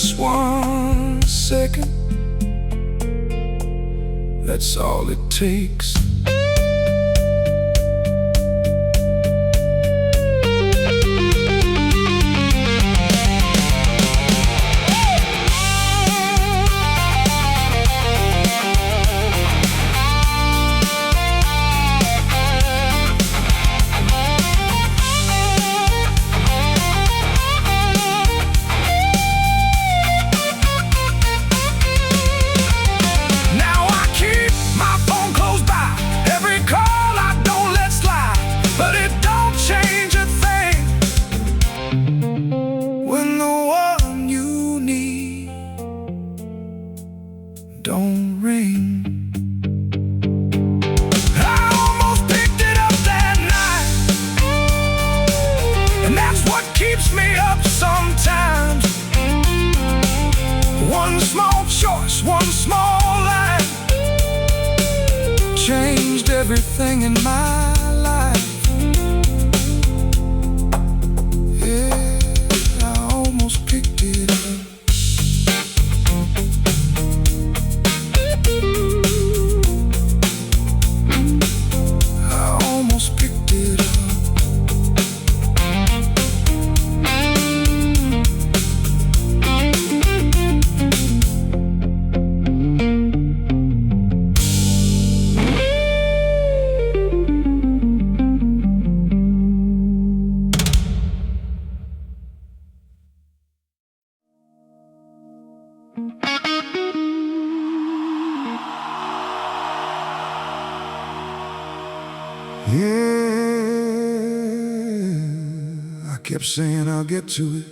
Just 1 second, that's all it takes. Don't ring. I almost picked it up that night, and that's what keeps me up sometimes. One small choice, one small line changed everything in my life. Yeah, I almost picked it up. Yeah, I kept saying I'll get to it.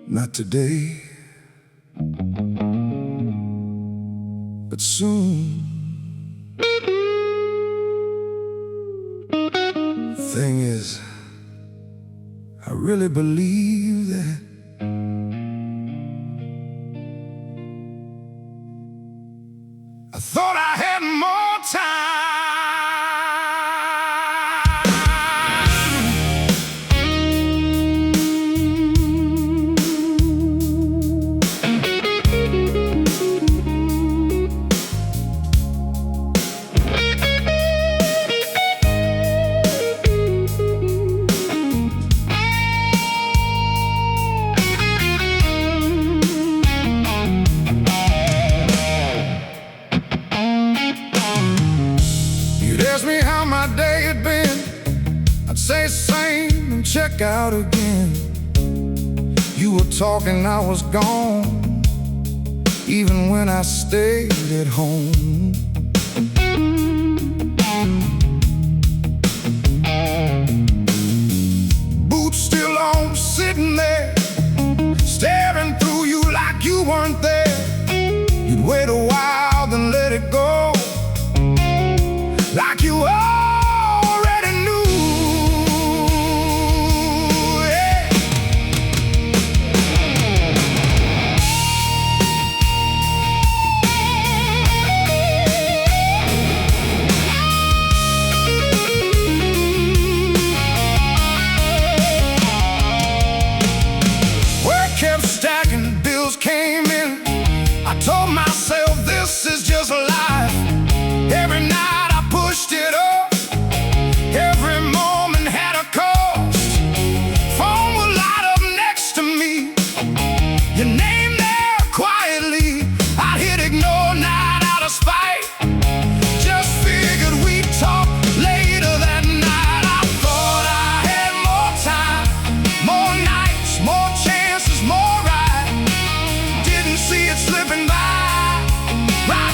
Not today, but soon. Thing is, I really believe that I thought I had more time. Ask me how my day had been, I'd say same and check out again. You were talking, I was gone, even when I stayed at home. Boots still on, sitting there, staring through you like you weren't there. You'd wait a while, then let it go, like you already knew, yeah. Work kept stacking, bills came in. I told myself this is just life. Every night I pushed it up, every moment had a cost. Phone would light up next to me, your name there quietly. I'd hit ignore, not out of spite, just figured we'd talk later that night. I thought I had more time, more nights, more chances, more right. Didn't see it slipping by, right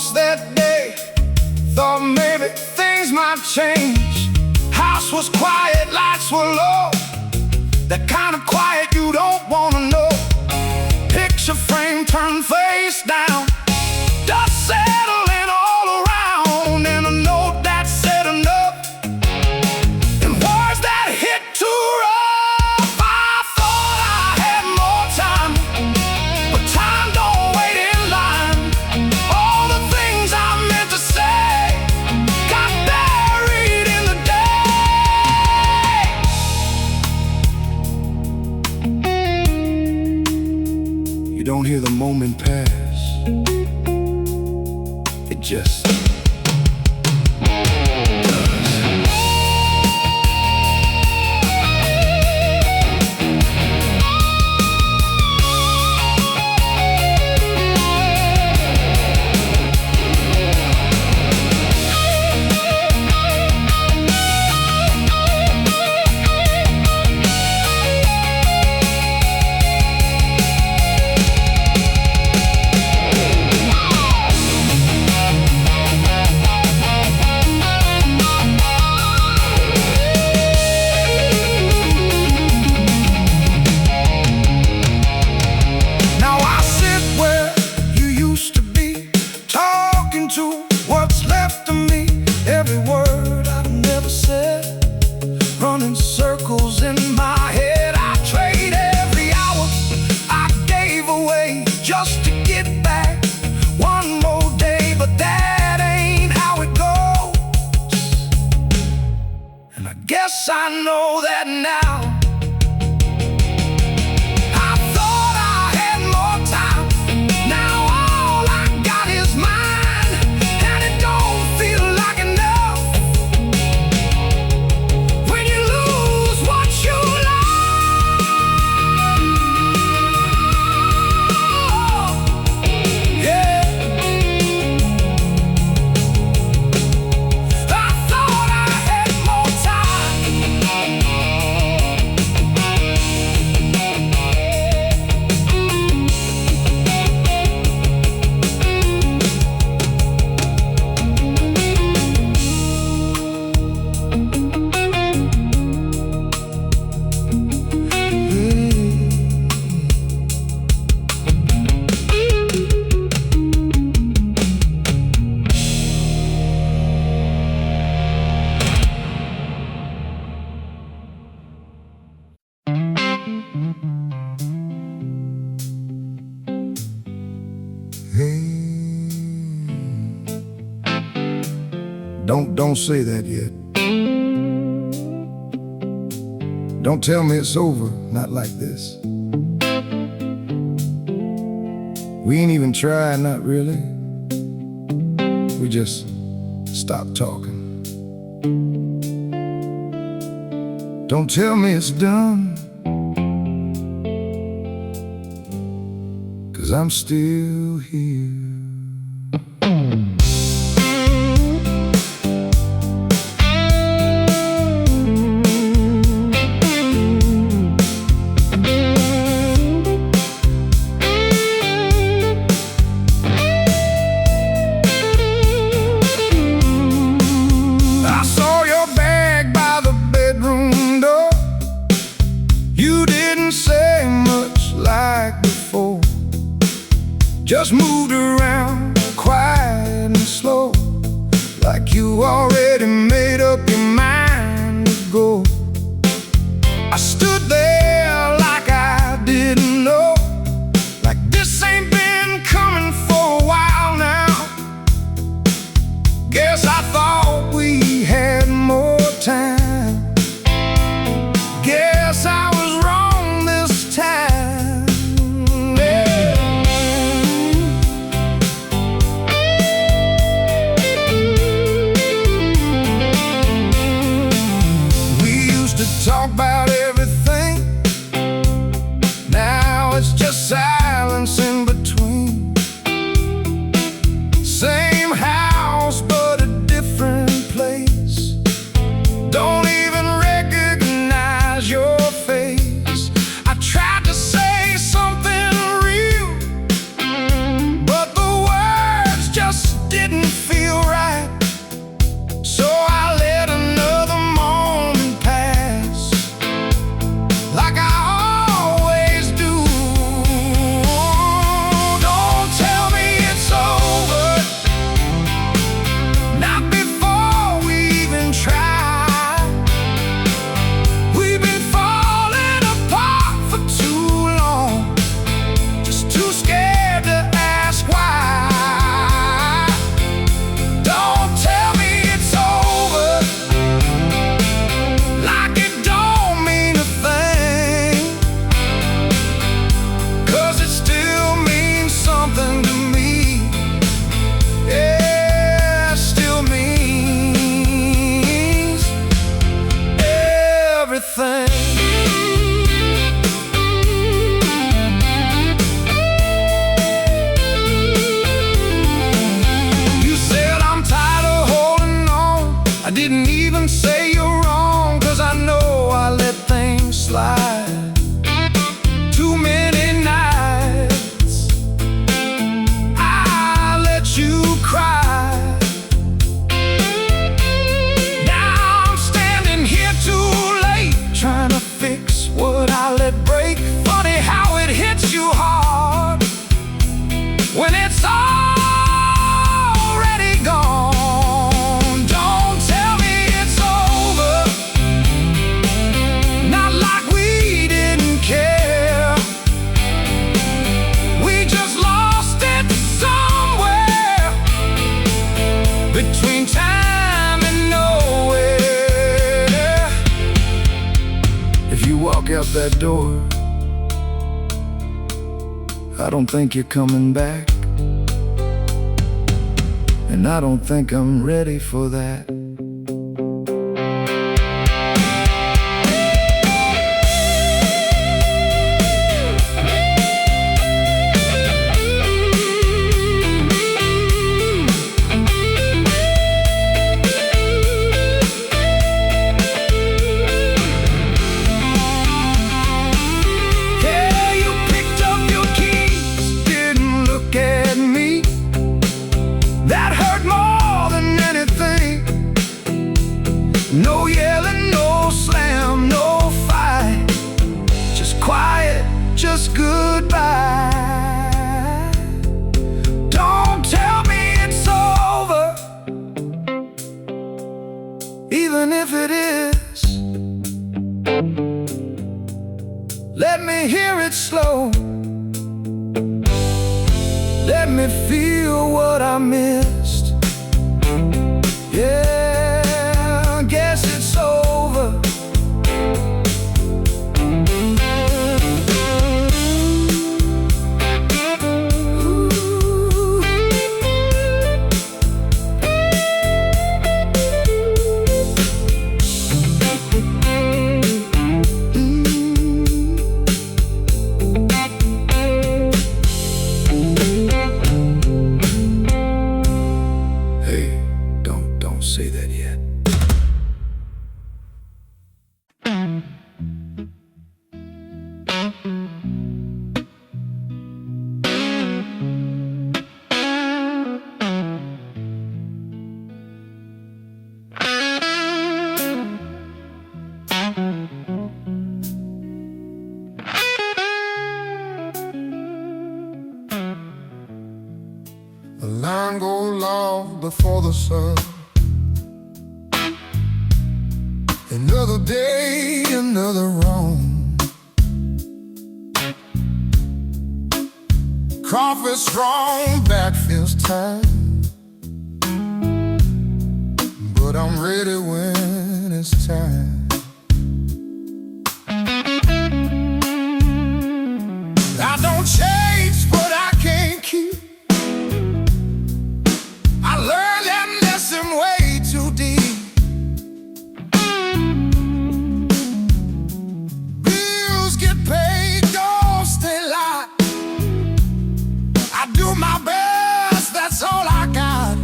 lost that day. Thought maybe things might change. House was quiet, lights were low. That kind of quiet you don't wanna know. Picture frame turned face down. Dust settling all around. And a note that said enough. And words that hit too rough. I thought I had more time, but time don't wait in line. All the things I meant to say got buried in the day. You don't hear the moment pass. It just does. Guess I know that now. I thought I had more time. Now all I got is mine, and it don't feel like enough. When you lose what you love, yeah. I thought I had more time. Don't say that yet. Don't tell me it's over, not like this. We ain't even tried, not really. We just stopped talking. Don't tell me it's done, 'cause I'm still here. Just moved that door. I don't think you're coming back, and I don't think I'm ready for that. No yelling, no slam, no fight, just quiet, just goodbye. Don't tell me it's over, even if it is. Let me hear it slow, let me feel what I missed. Yeah, guess it's over. Hey, don't say that yet. The line goes long before the sun. Another day, another wrong. Coffee strong, back feels tired, but I'm ready when it's time. I don't change, but I can't keep. I learned that lesson way too deep. Bills get paid, don't stay light. I do my best, that's all I got.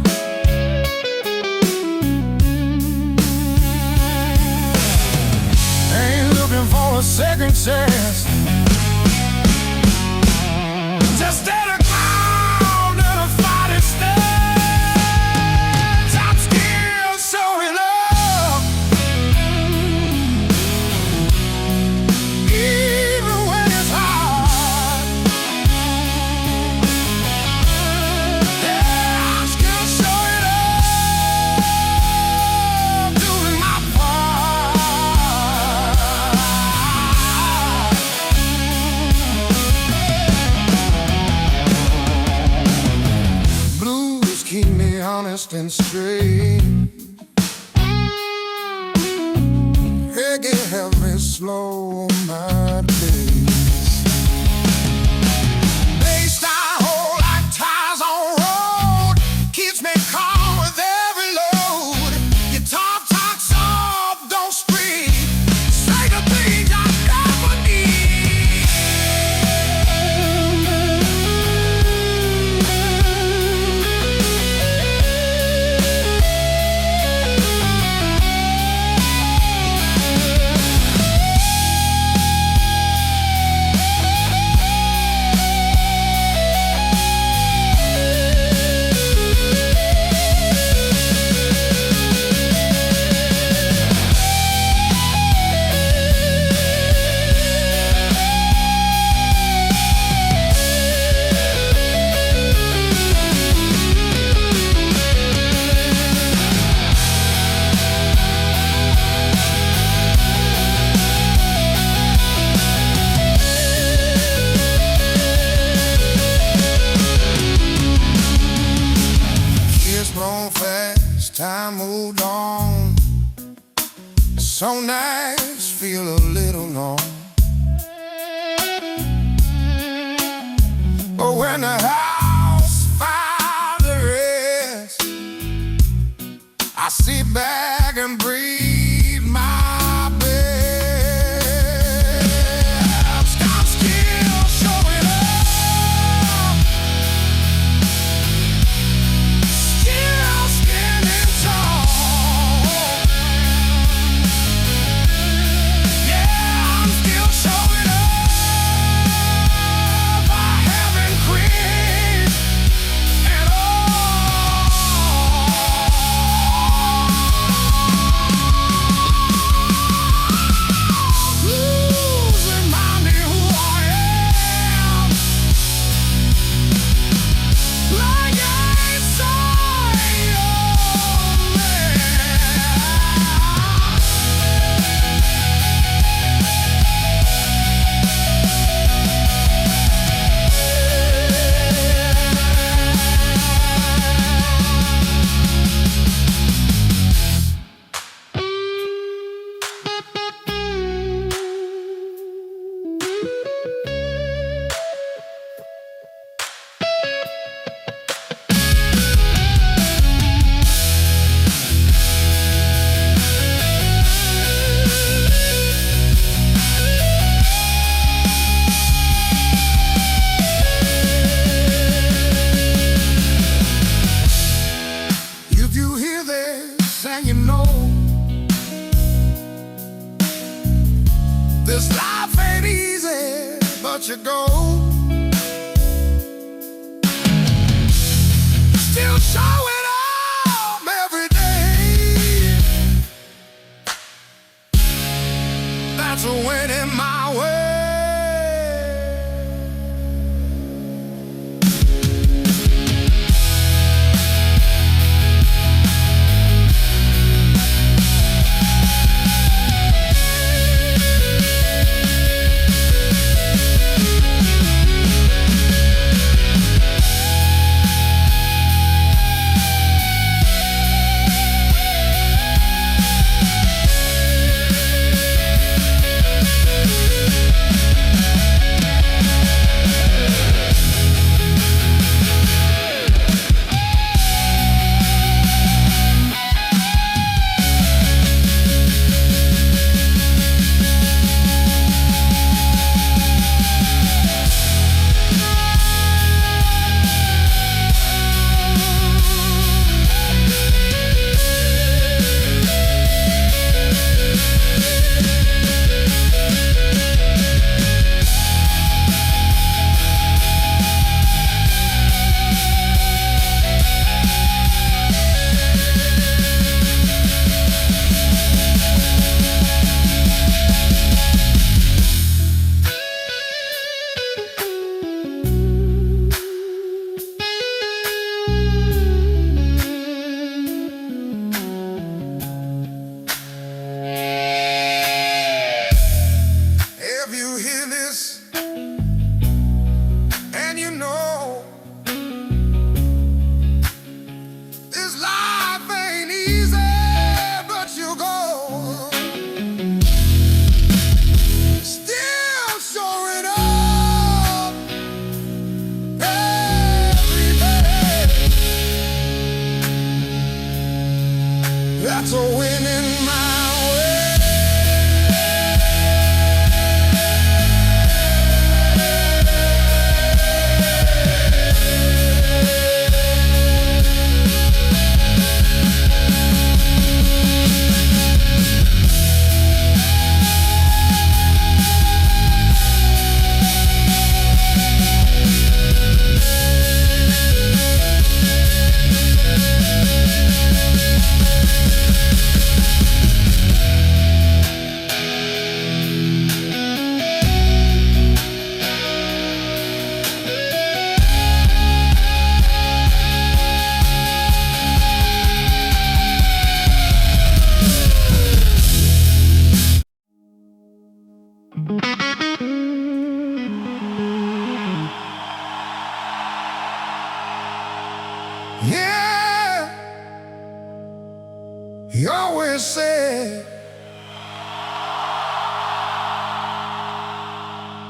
Ain't looking for a second chance. Just let it ground and a fighting stance. I'm still showing up, even when it's hard. Yeah, I'm still showing up, doing my part. Blues keep me honest and straight. Reggae help me slow my pace. Bass style hold like tires on road, keeps me calm with every load. Guitar talk soft, don't scream. Say the things I never need. Years blown fast, time moved on. So nice, feel a little long. Oh, when the house finds a rest, I sit back and breathe my best. I'm still showing up, still standing tall. Yeah, I'm still showing up. This life ain't easy, but you go. Still showing up every day. That's a win in my way. That's a win in my way. Yeah, he always said,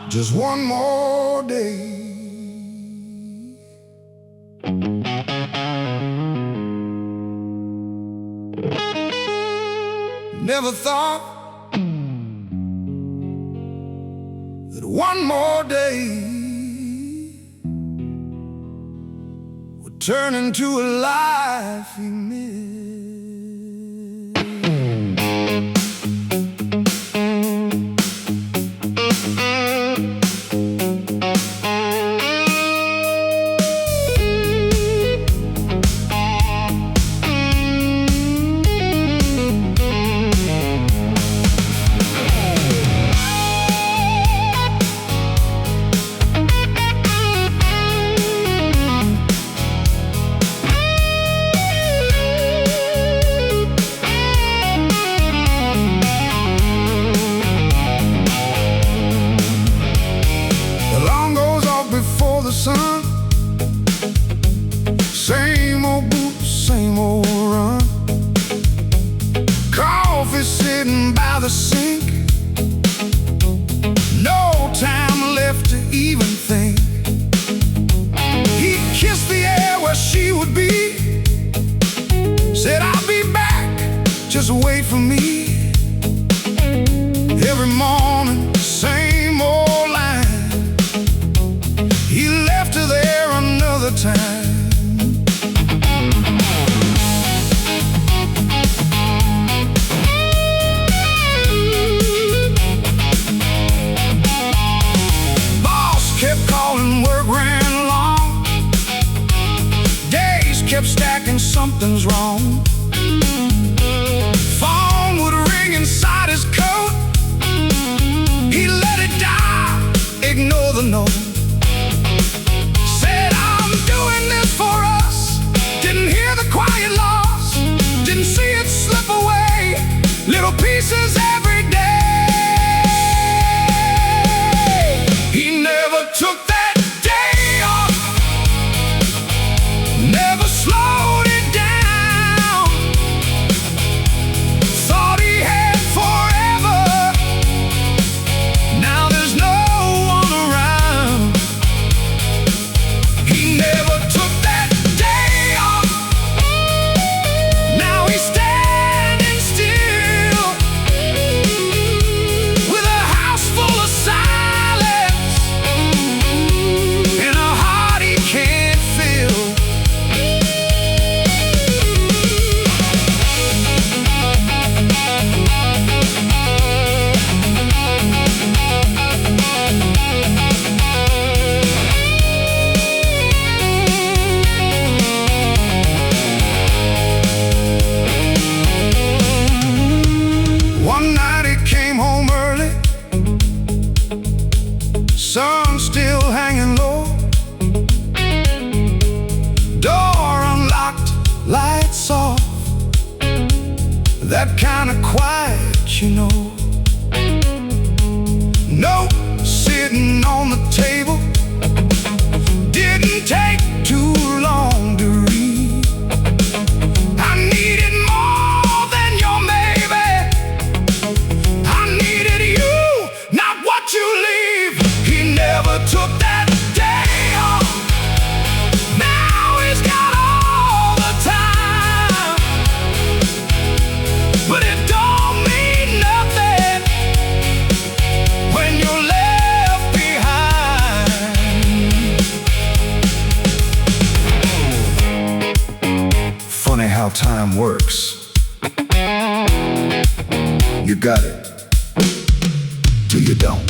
just one more day. never thought that one more day would turn into a life he missed. Sun, same old boots, same old run. Coffee sitting by the sink, no time left to even think. He kissed the air where she would be, said I'll be back, just wait for me. Every morning, same old line. He left her there another time. Boss kept calling, work ran long. Days kept stacking, something's wrong. Phone would ring inside his coat. He let it die, ignore the note. Quiet loss, didn't see it slip away, little pieces every day. He never took that day off, never slowed it down. Thought he had forever, now there's no one around. He never took that day off. He's standing still with a house full of silence and a heart he can't feel. One night he came home early, sun still hanging low. Door unlocked, lights off, that kind of quiet, you know. Note sitting on the table, didn't take too long to read. I needed more than your maybe, I needed you, not what you leave. He never took that day off, now he's got all the time. But it don't mean nothing when you're left behind. Funny how time works. You got it till you don't.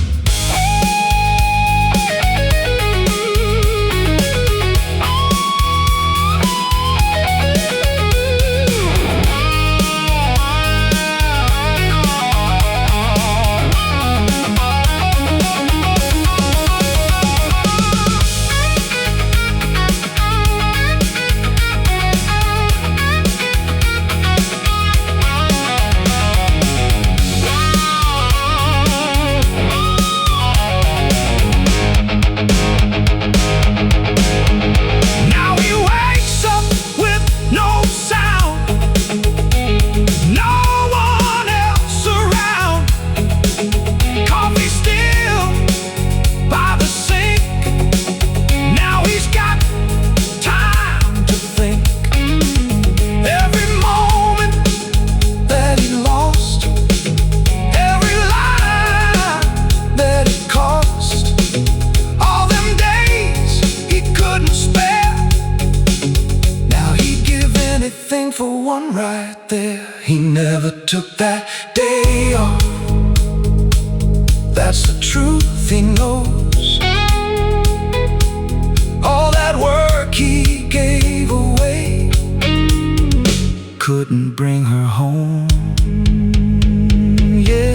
everything for one right there. He never took that day off. That's the truth, he knows. All that work he gave away couldn't bring her home. Yeah.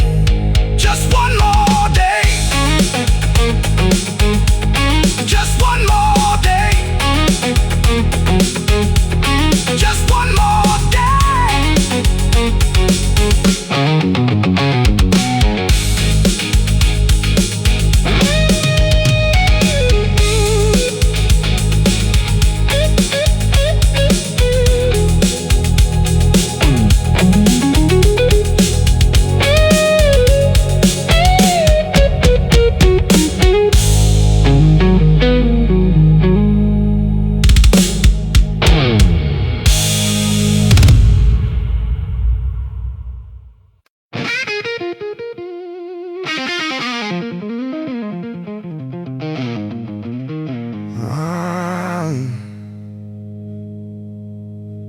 Just one more day. Just one more day. Just one more day.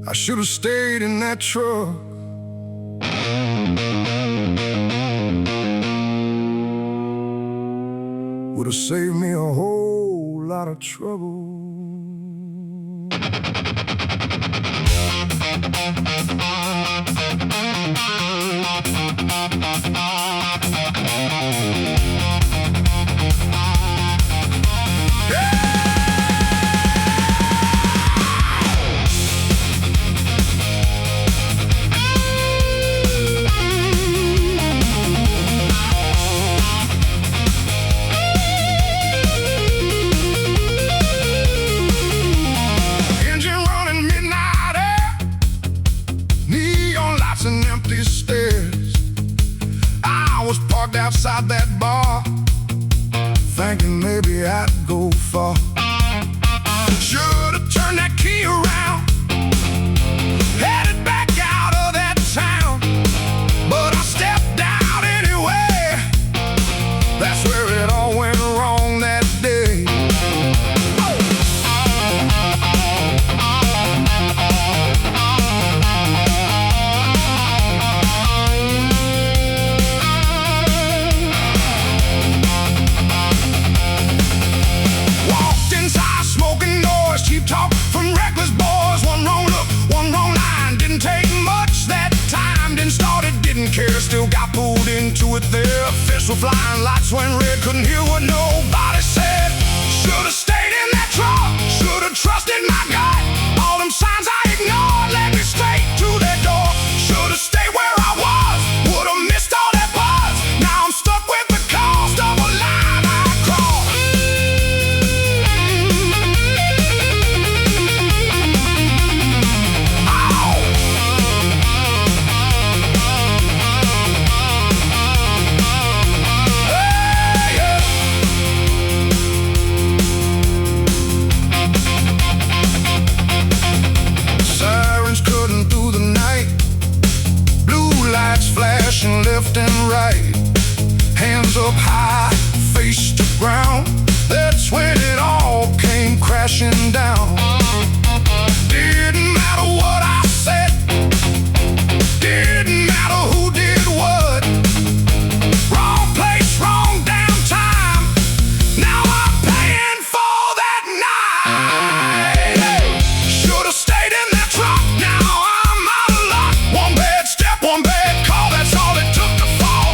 I should have stayed in that truck. Would have saved me a whole lot of trouble. Outside that bar, thinking maybe I'd go far. Should've turned that key around, headed back out of that town, but I stepped out anyway. That's where it all went wrong that day. Talk from reckless boys, one wrong look, one wrong line. Didn't take much that time, didn't start it, didn't care, still got pulled into it there. Fists were flying, lights went red, couldn't hear what nobody said. Should've stayed in that truck, should've trusted my gut. All them signs I ignored led me straight to that door. Should've stayed where I was, would've missed all that buzz. Now I'm stuck with the cost of a line I crossed. Flashing left and right, hands up high, face to ground. That's when it all came crashing down. Didn't matter what I said, didn't matter who did what. Wrong place, wrong damn time. Now I'm paying for that night. Hey, should've stayed in that truck, now I'm out of luck. One bad step, one bad call, that's all it took to fall.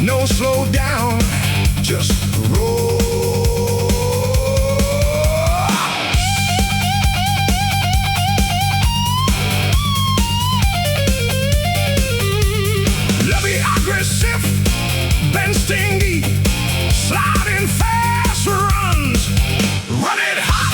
No slow down, just roll. Lovey aggressive, Ben Stingy, sliding fast runs, run it hot.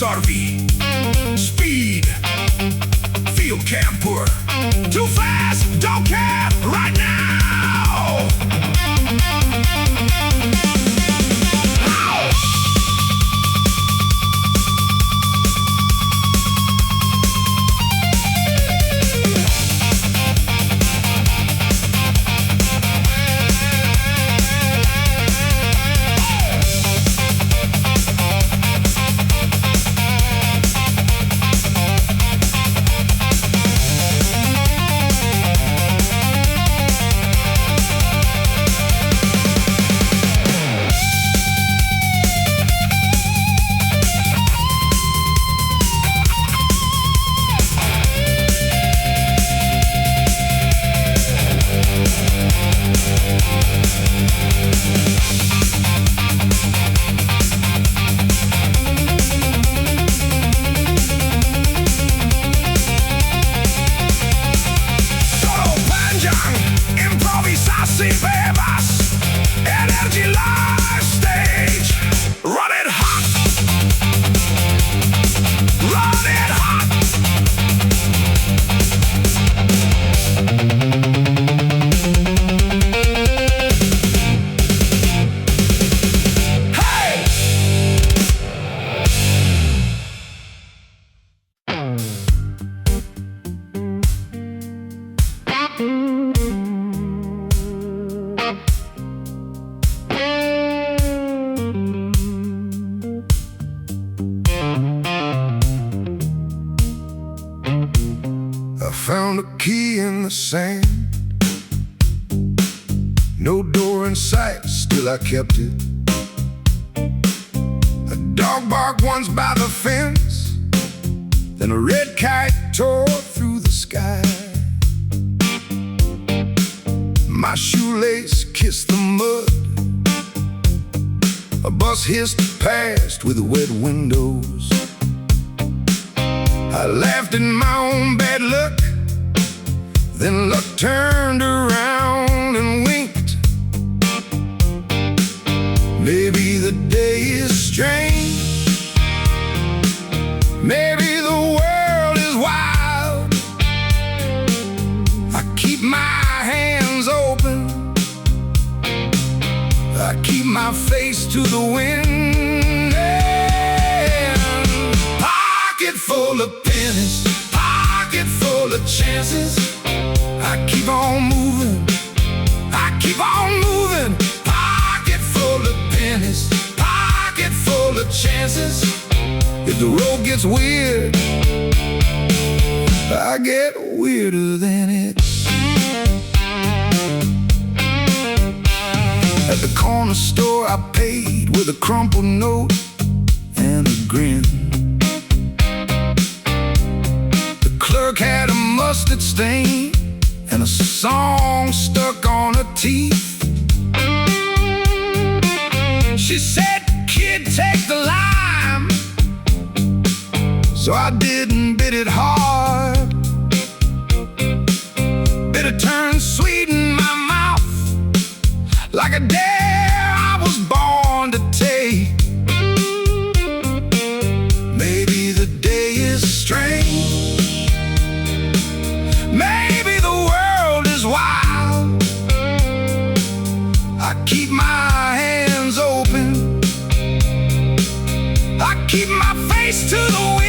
SRV, speed, field camper, too fast, don't care, right now. Energy live stage, run it hot, run it hot. Hey! I found a key in the sand, no door in sight, still I kept it. A dog barked once by the fence, then a red kite tore through the sky. My shoelace kissed the mud, a bus hissed past with wet windows. I laughed at my own bad luck, then luck turned around and winked. Maybe the day is strange, maybe the world is wild. I keep my hands open, I keep my face to the wind. Pocket full of pennies, pocket full of chances. I keep on moving, I keep on moving. Pocket full of pennies, pocket full of chances. If the road gets weird, I get weirder than it. At the corner store I paid with a crumpled note and a grin. The clerk had a mustard stain and a song stuck on her teeth. She said, "Kid, take the lime." So I didn't bid it hard. Bitter turned sweet in my mouth, like a dare I was born to take. Maybe the day is strange, maybe the world is wild. I keep my hands open, I keep my face to the wind.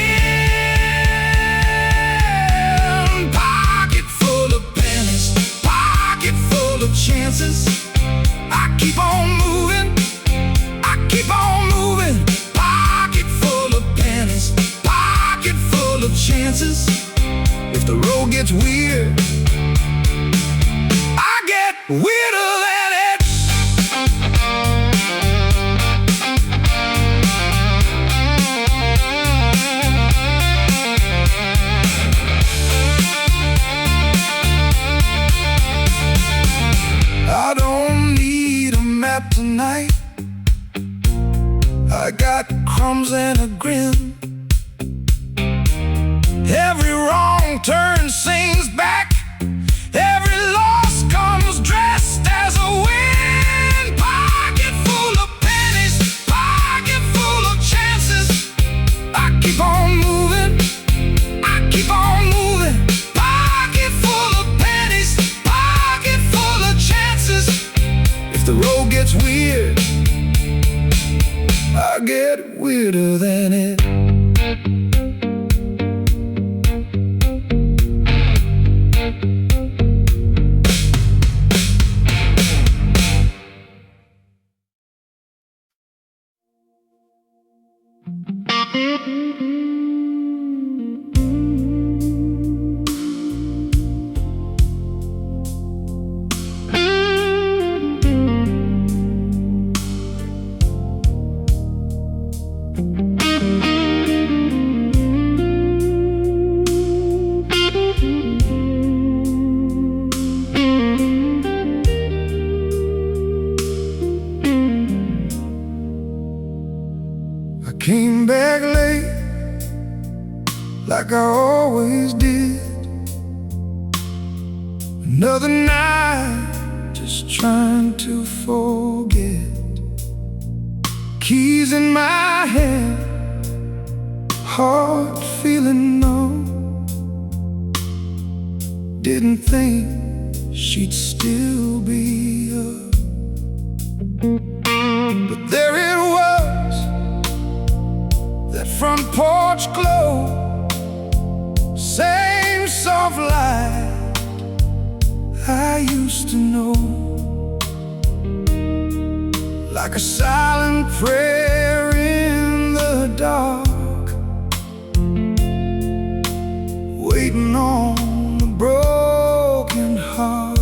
Pocket full of pennies, pocket full of chances. I keep on moving, I keep on moving. Pocket full of pennies, pocket full of chances. If the road gets weird, I get weirder than it. I don't need a map tonight. I got crumbs and a grin. Every wrong turn sings back, every loss comes dressed as a win. Pocket full of pennies, pocket full of chances. I keep on moving, I keep on moving. Pocket full of pennies, pocket full of chances. If the road gets weird, I get weirder than it. Came back late, like I always did. Another night, just trying to forget. Keys in my hand, heart feeling numb. Didn't think she'd still be up, but there it was, that front porch glow. Same soft light I used to know, like a silent prayer in the dark, waiting on a broken heart.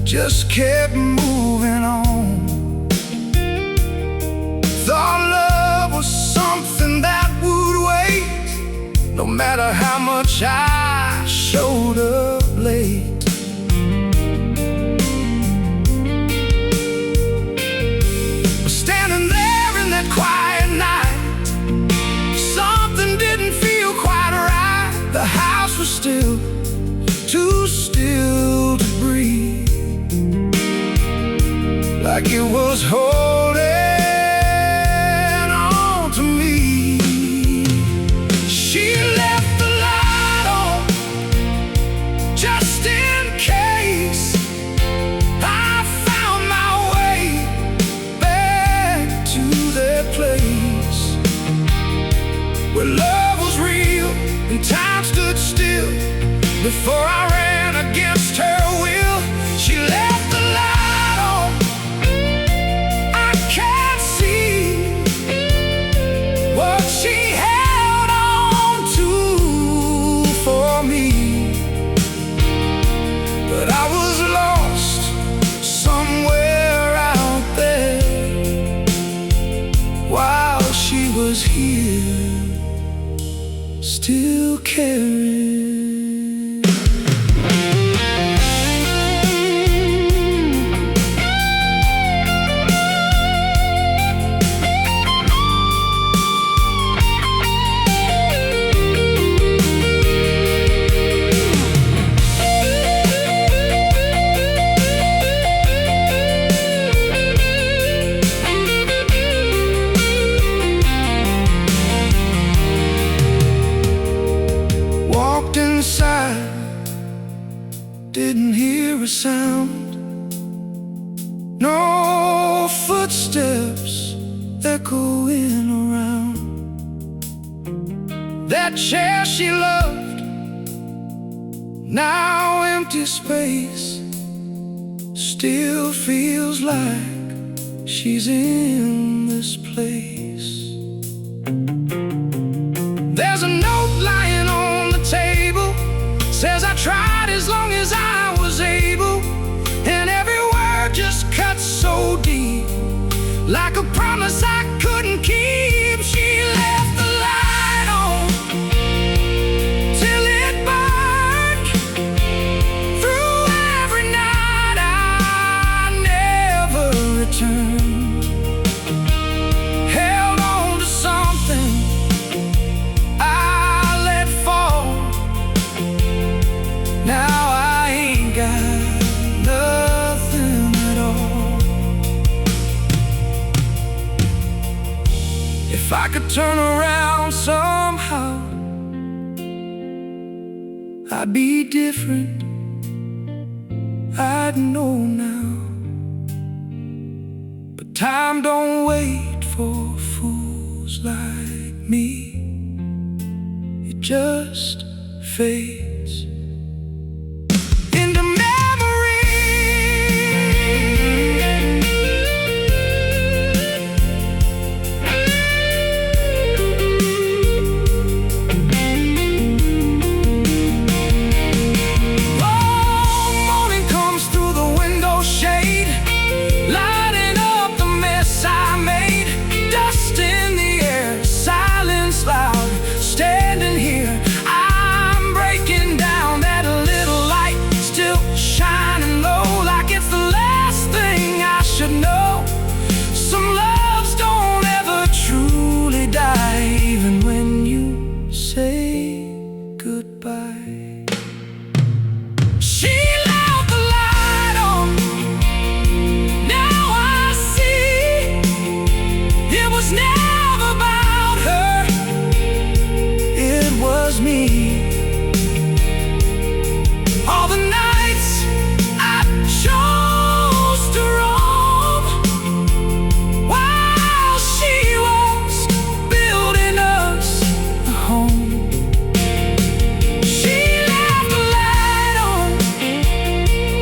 Just kept moving on. Thought love was something that would wait, no matter how much I showed up late. But standing there in that quiet night, something didn't feel quite right. The house was still, too still to breathe, like it was holding on to me. She left the light on, just in case. I found my way back to that place where love was real and time stood still before I ran against her will. She left the light on. I can't see what she held on to for me, but I was lost somewhere out there while she was here, still caring. Inside, didn't hear a sound, no footsteps echoing around. That chair she loved, now empty space, still feels like she's in this place. There's a note lying on the table, says I tried as long as I was able, and every word just cuts so deep, like a promise I couldn't keep. She left the light on till it burned through every night. I never returned, held on to something I let fall. Now I ain't got nothing at all. If I could turn around somehow, I'd be different, I'd know now. But time don't wait for fools like me, it just fades into memory. Oh, morning comes through the window shade, lighting up the mess I made. Dust in the air, silence loud, standing here, I'm breaking down. That little light still shining low, like it's the last thing I should know. Some loves don't ever truly die, even when you say goodbye. She left the light on, now I see it was never about her, it was me. All the nights I chose to roam while she was building us a home. She left the light on,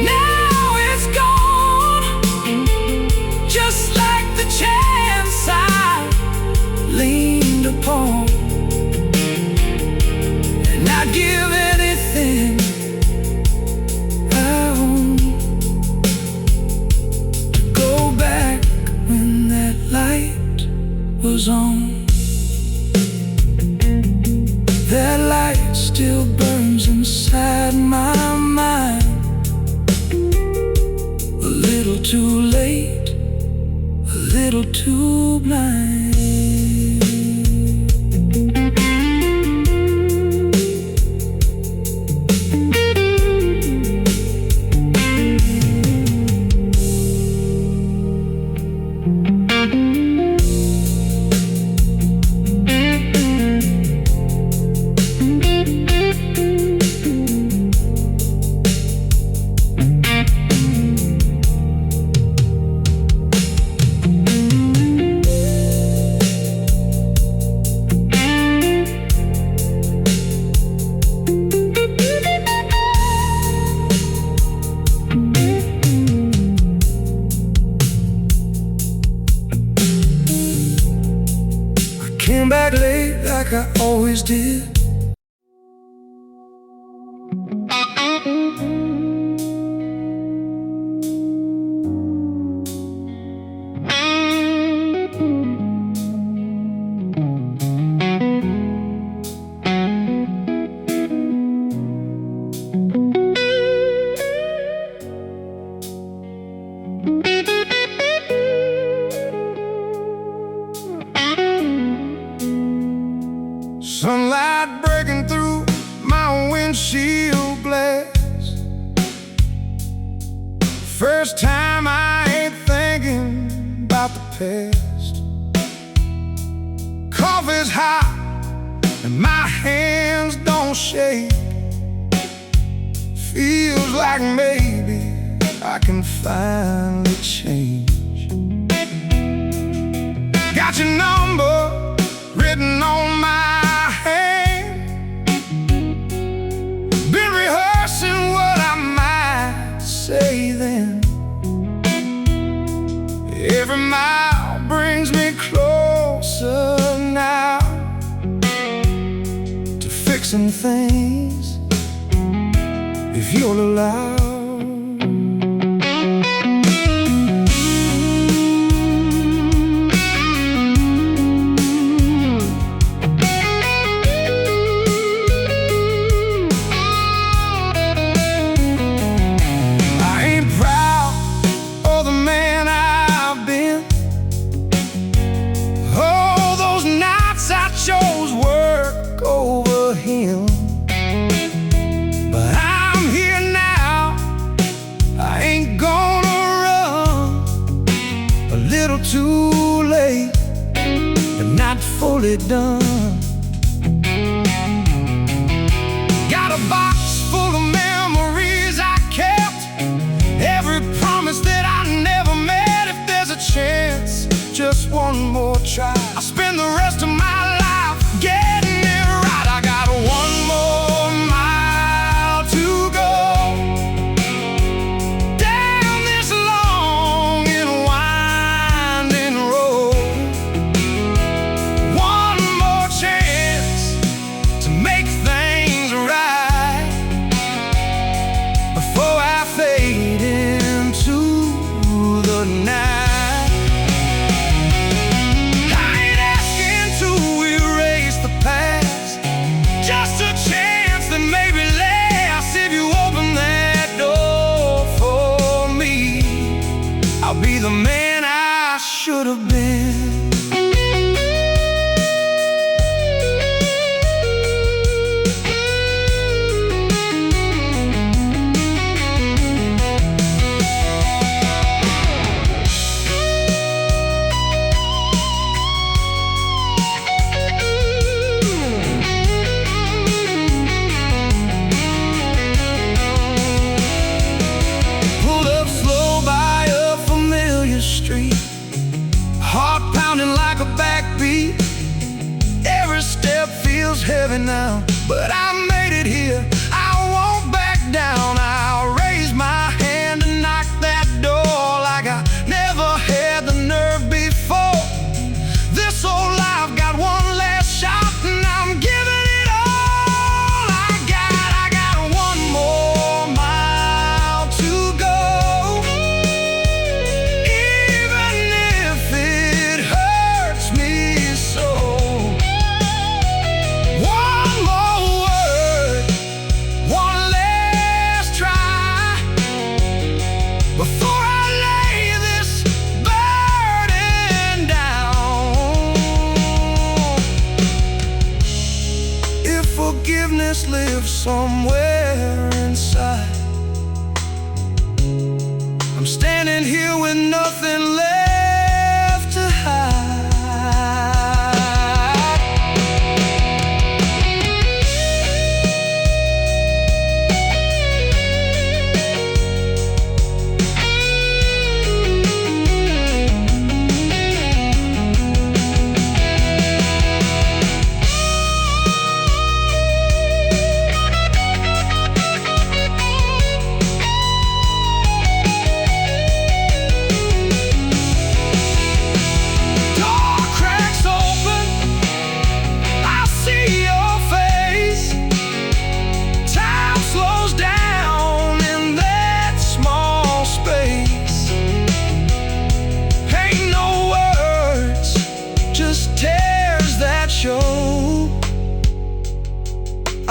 now it's gone, just like the chance I leaned upon. And I'd give anything I own to go back when that light was on. That light still burns inside my mind, a little too late, a little too blind. like I always did. Sunlight breaking through my windshield glass. First time I ain't thinking about the past. Coffee's hot and my hands don't shake. Feels like maybe I can finally change. Got your number written on my hand. Been rehearsing what I might say then. Every mile brings me closer now to fixing things, if you'll allow. Too late, and not fully done. Got a box full of memories I kept, every promise that I never met. If there's a chance, just one more try, I'll spend the rest of my life getting it right. I got one more mile to go down this long and winding road. One more chance to make things right before I fade into the night. I'll be the man I should have been. Pulled up slow by a familiar street, heart pounding like a backbeat. Every step feels heavy now, but I made it here. I won't back down. I'll raise my hand and knock that door like I never had the nerve before. This old life got one last shot, and I'm giving it all I got one more mile to go. Even if it hurts me so. One more word, one last try before I lay this burden down. If forgiveness lives somewhere inside, I'm standing here with nothing left to hide.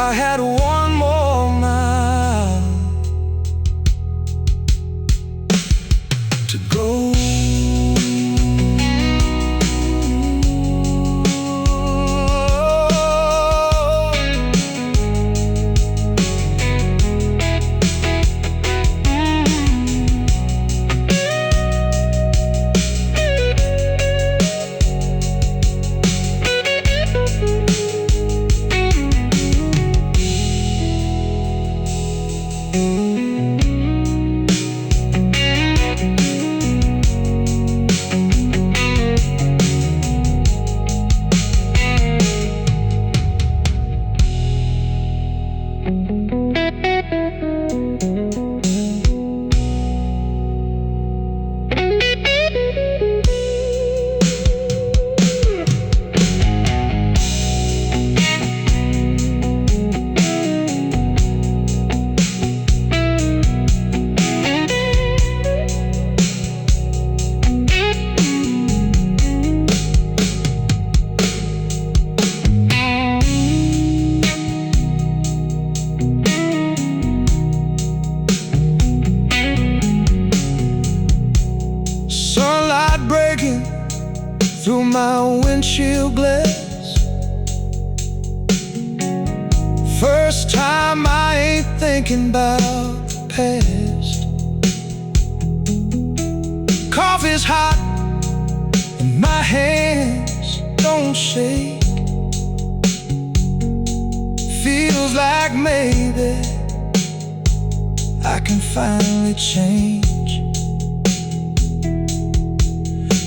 I had one more mile to go. Through my windshield glass, first time I ain't thinking about the past. Coffee's hot and my hands don't shake. Feels like maybe I can finally change.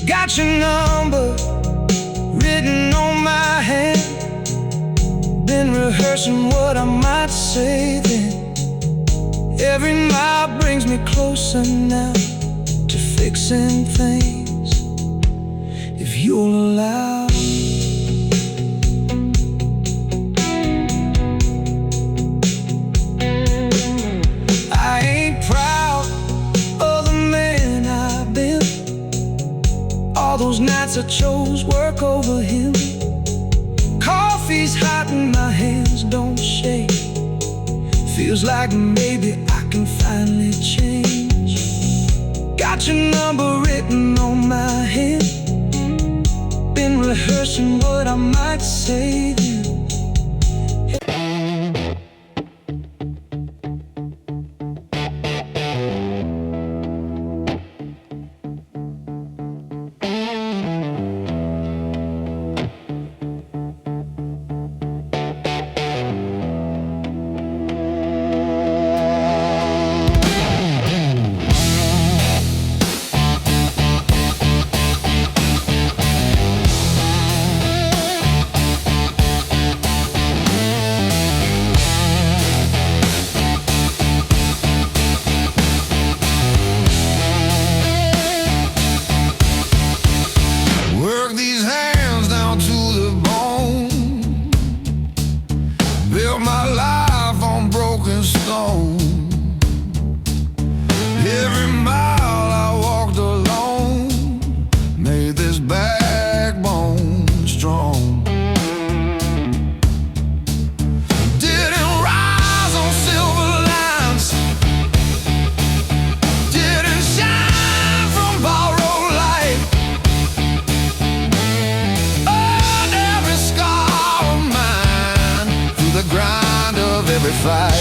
Got your number written on my hand. Been rehearsing what I might say then. Every mile brings me closer now to fixing things, if you'll allow. I ain't proud of the man I've been. All those nights I chose work over him. Coffee's hot and my hands don't shake. Feels like maybe I can finally change. Got your number written on my hand. Been rehearsing what I might say then. Every mile I walked alone made this backbone strong. Didn't rise on silver lines, didn't shine from borrowed light. Earned every scar of mine through the grind of every fight.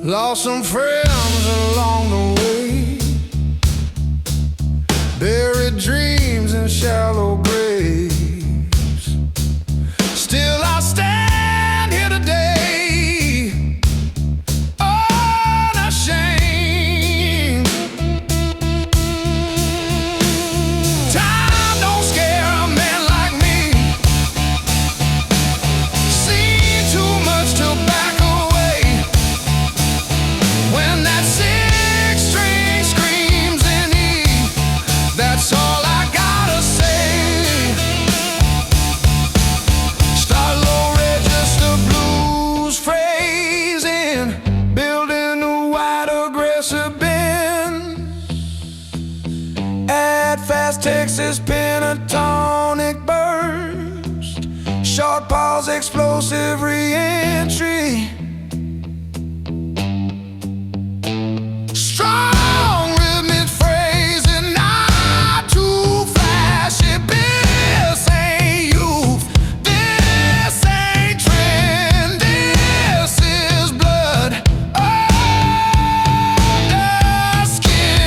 Lost some friends along the way, fast Texas pentatonic burst, short pause, explosive re-entry. Strong rhythmic phrasing, not too flashy. This ain't youth, this ain't trend, this is blood under skin.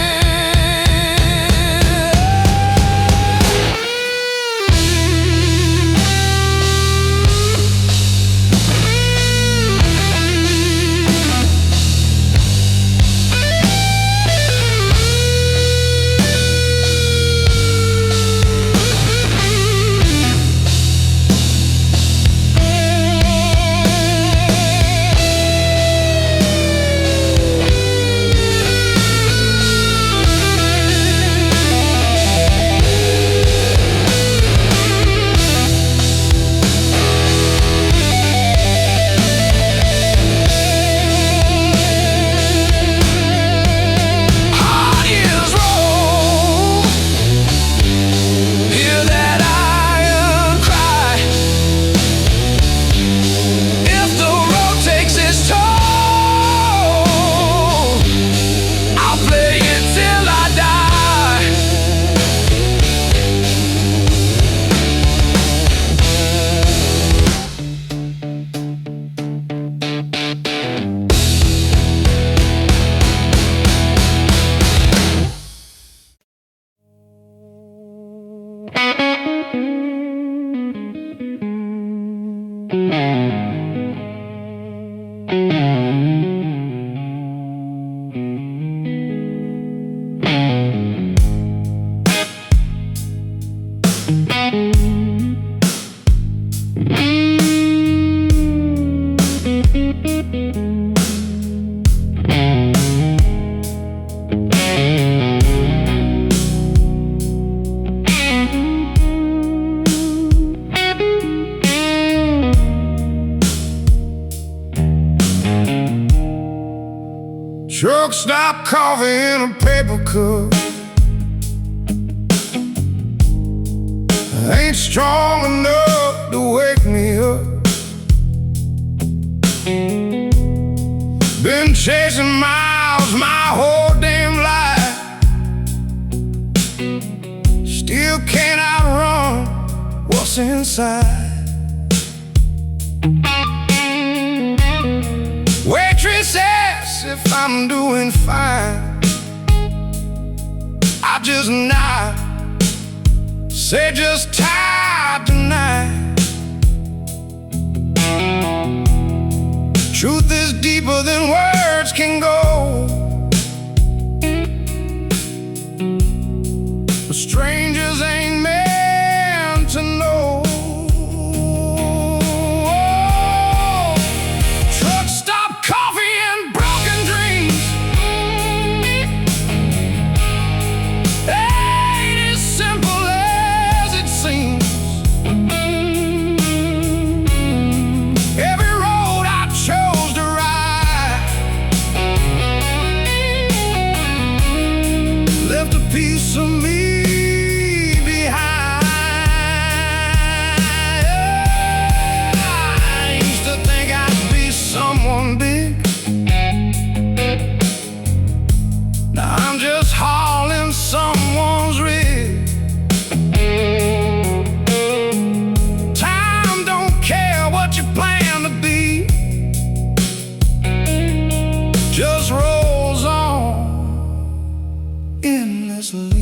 Truck stop coffee in a paper cup ain't strong enough to wake me up. Been chasing miles my whole damn life, still can't outrun what's inside. Waitress asks if I'm doing fine, I just nod, say just tired tonight. Truth is deeper than words can go, but strangers ain't meant to know. Truck stop coffee and broken dreams ain't as simple as it seems. Every road I chose to ride left a piece of me behind. I used to think I'd be someone big, now I'm just hauling someone's rig. Time don't care what you plan to be, just rolls on endlessly.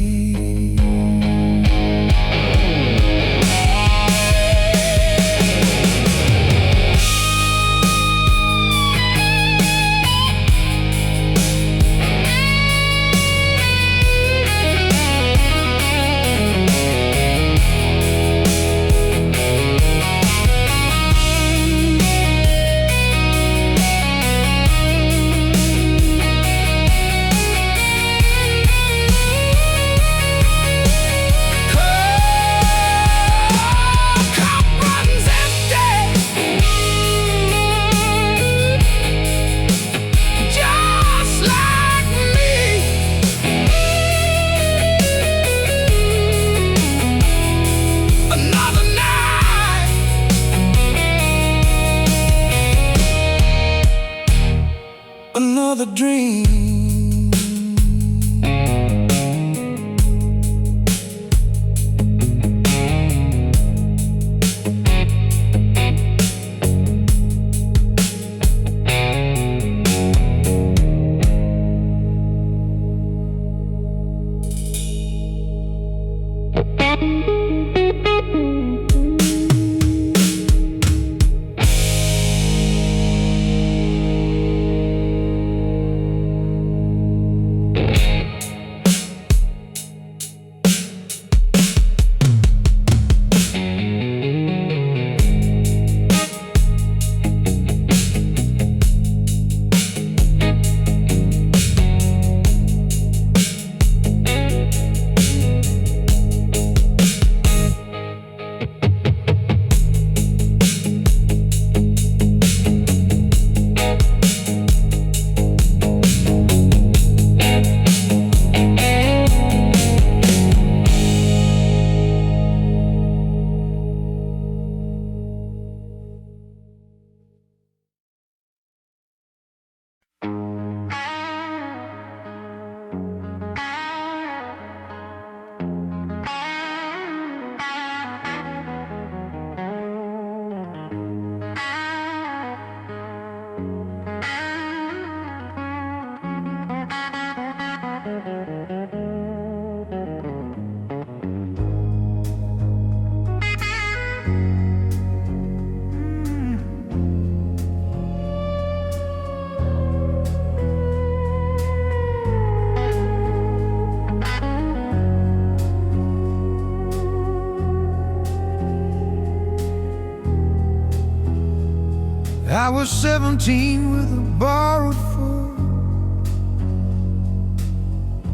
I was 17 with a borrowed Ford,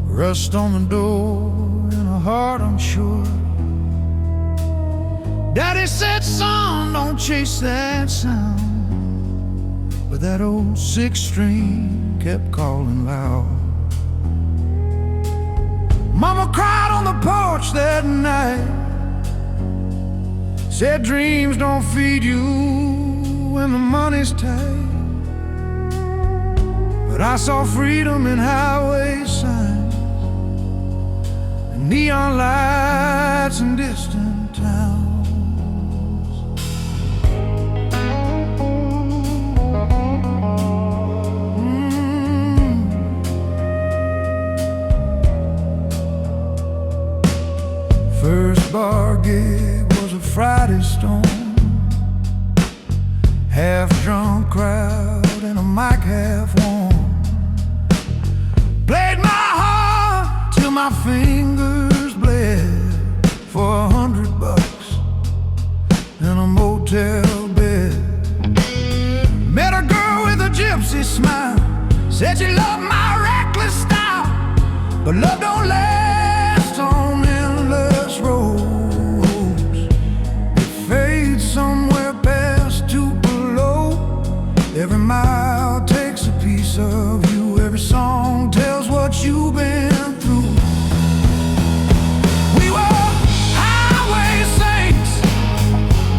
rust on the door and a heart unsure. Daddy said, son, don't chase that sound, but that old six string kept calling loud. Mama cried on the porch that night, said dreams don't feed you when the money's tight. But I saw freedom in highway signs and neon lights in distant towns. First bar gig was a Friday storm, half-drunk crowd and a mic half warm. Played my heart till my fingers bled for $100 in a motel bed. Met a girl with a gypsy smile, said she loved my reckless style, but love don't last on endless roads. It fades somewhere past Tupelo. Every mile takes a piece of you. Every song tells what you've been through. We were highway saints,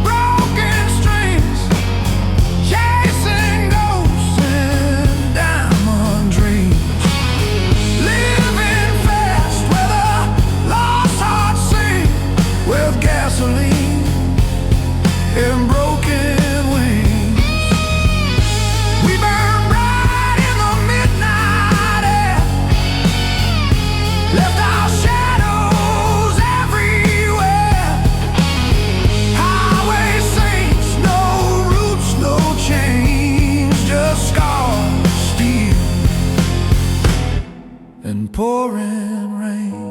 broken strings, chasing ghosts and diamond dreams, living fast where the lost hearts sing, with gasoline and broken wings. We burn bright in the midnight air, left our shadows everywhere. Highway saints, no roots, no chains, just scars, steel, and pouring rain.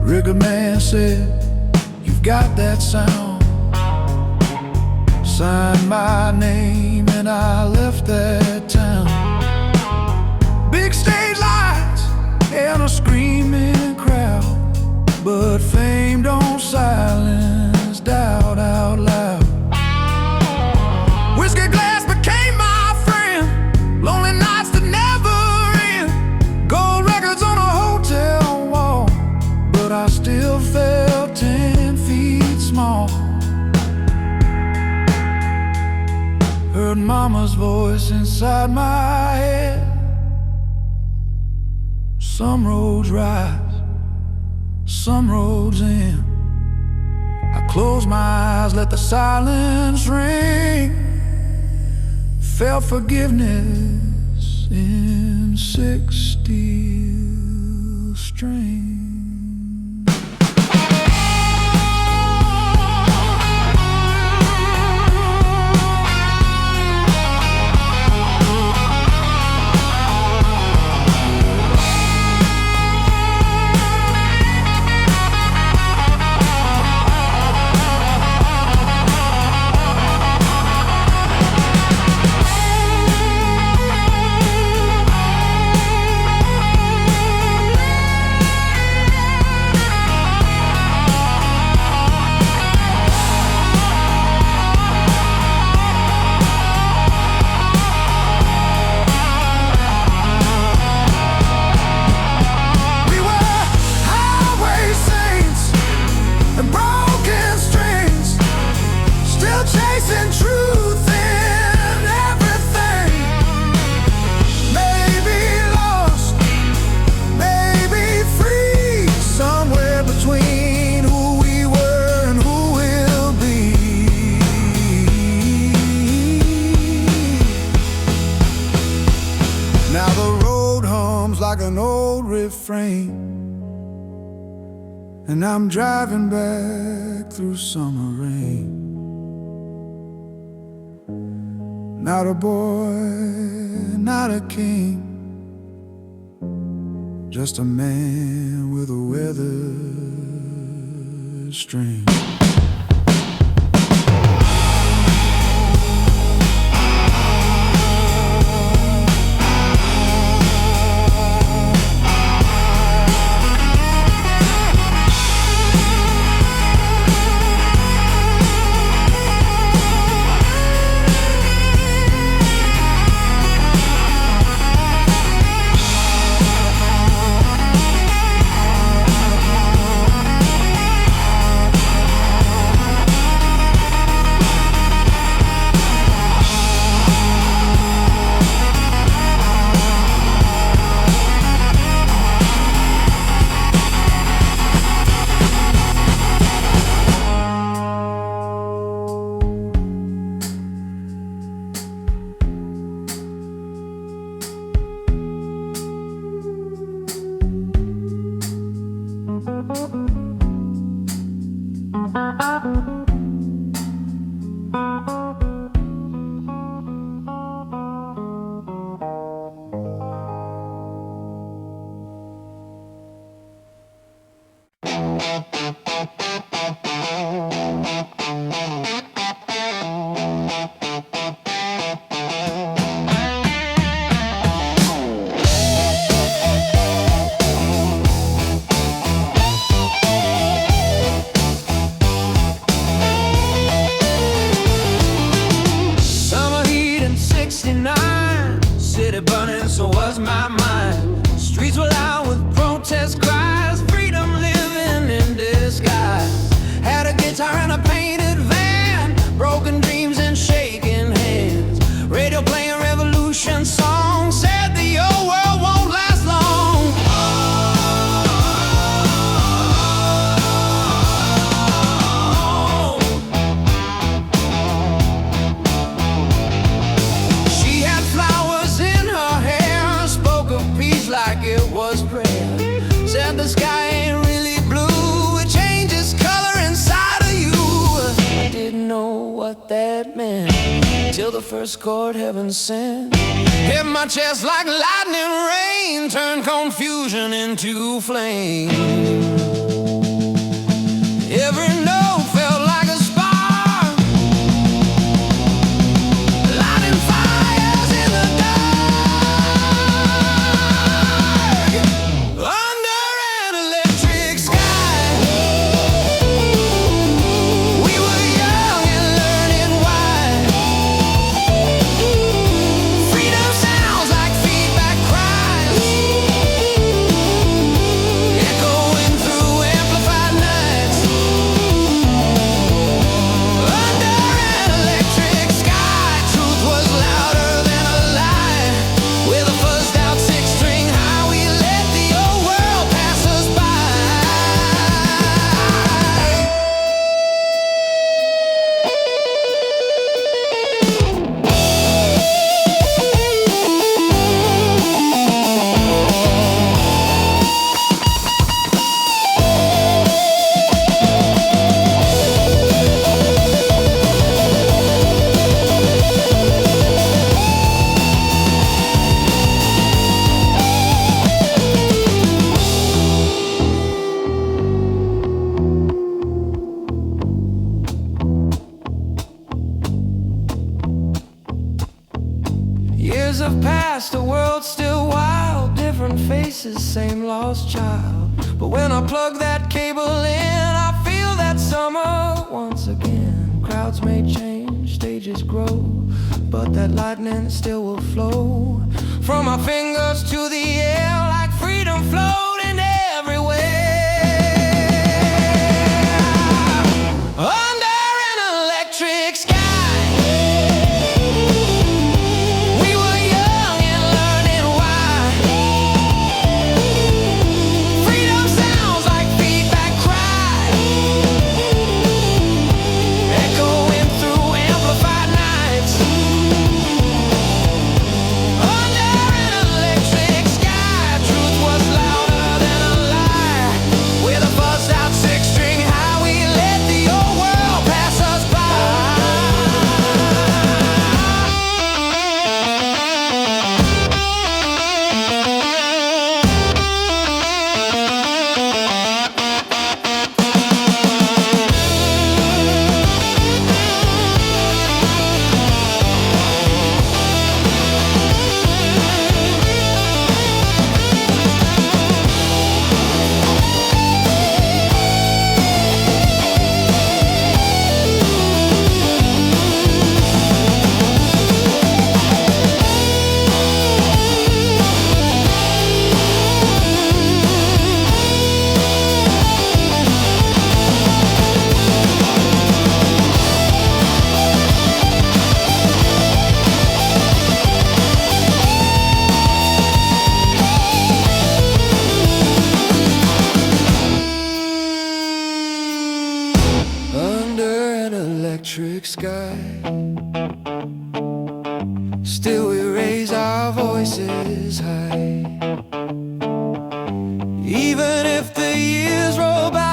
Rigger man said, you've got that sound. Signed my name and I left that town. Big stage lights and a screaming crowd, but fame don't silence doubt out loud. Whiskey glass became my friend, lonely nights that never end, gold records on a hotel wall, but I still felt 10 feet small. Heard mama's voice inside my head. Some roads rise, some roads end. I closed my eyes, let the silence ring. Felt forgiveness in 6 steel strings. Like an old refrain, and I'm driving back through summer rain. Not a boy, not a king, just a man with a weather string. First chord heaven sent hit my chest like lightning rain, turned confusion into flame. Every note felt like a spark, lighting fires in the dark. Under an electric sky, we were young and learning why. Freedom sounds like feedback cries, echoing through amplified nights. Under an electric sky, truth was louder than a lie. With a fuzzed out six-string high, we let the old world pass us by. Years have passed, the world's still wild. Different faces, same lost child. But when I plug that cable in, I feel that summer once again. Crowds may change, stages grow, but that lightning still will flow from our fingers to the air like freedom floating everywhere. Under an electric sky, we were young and learning why. Freedom sounds like feedback cries, echoing through amplified nights. Under an electric sky, truth was louder electric sky. Still we raise our voices high. Even if the years roll by,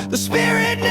the spirit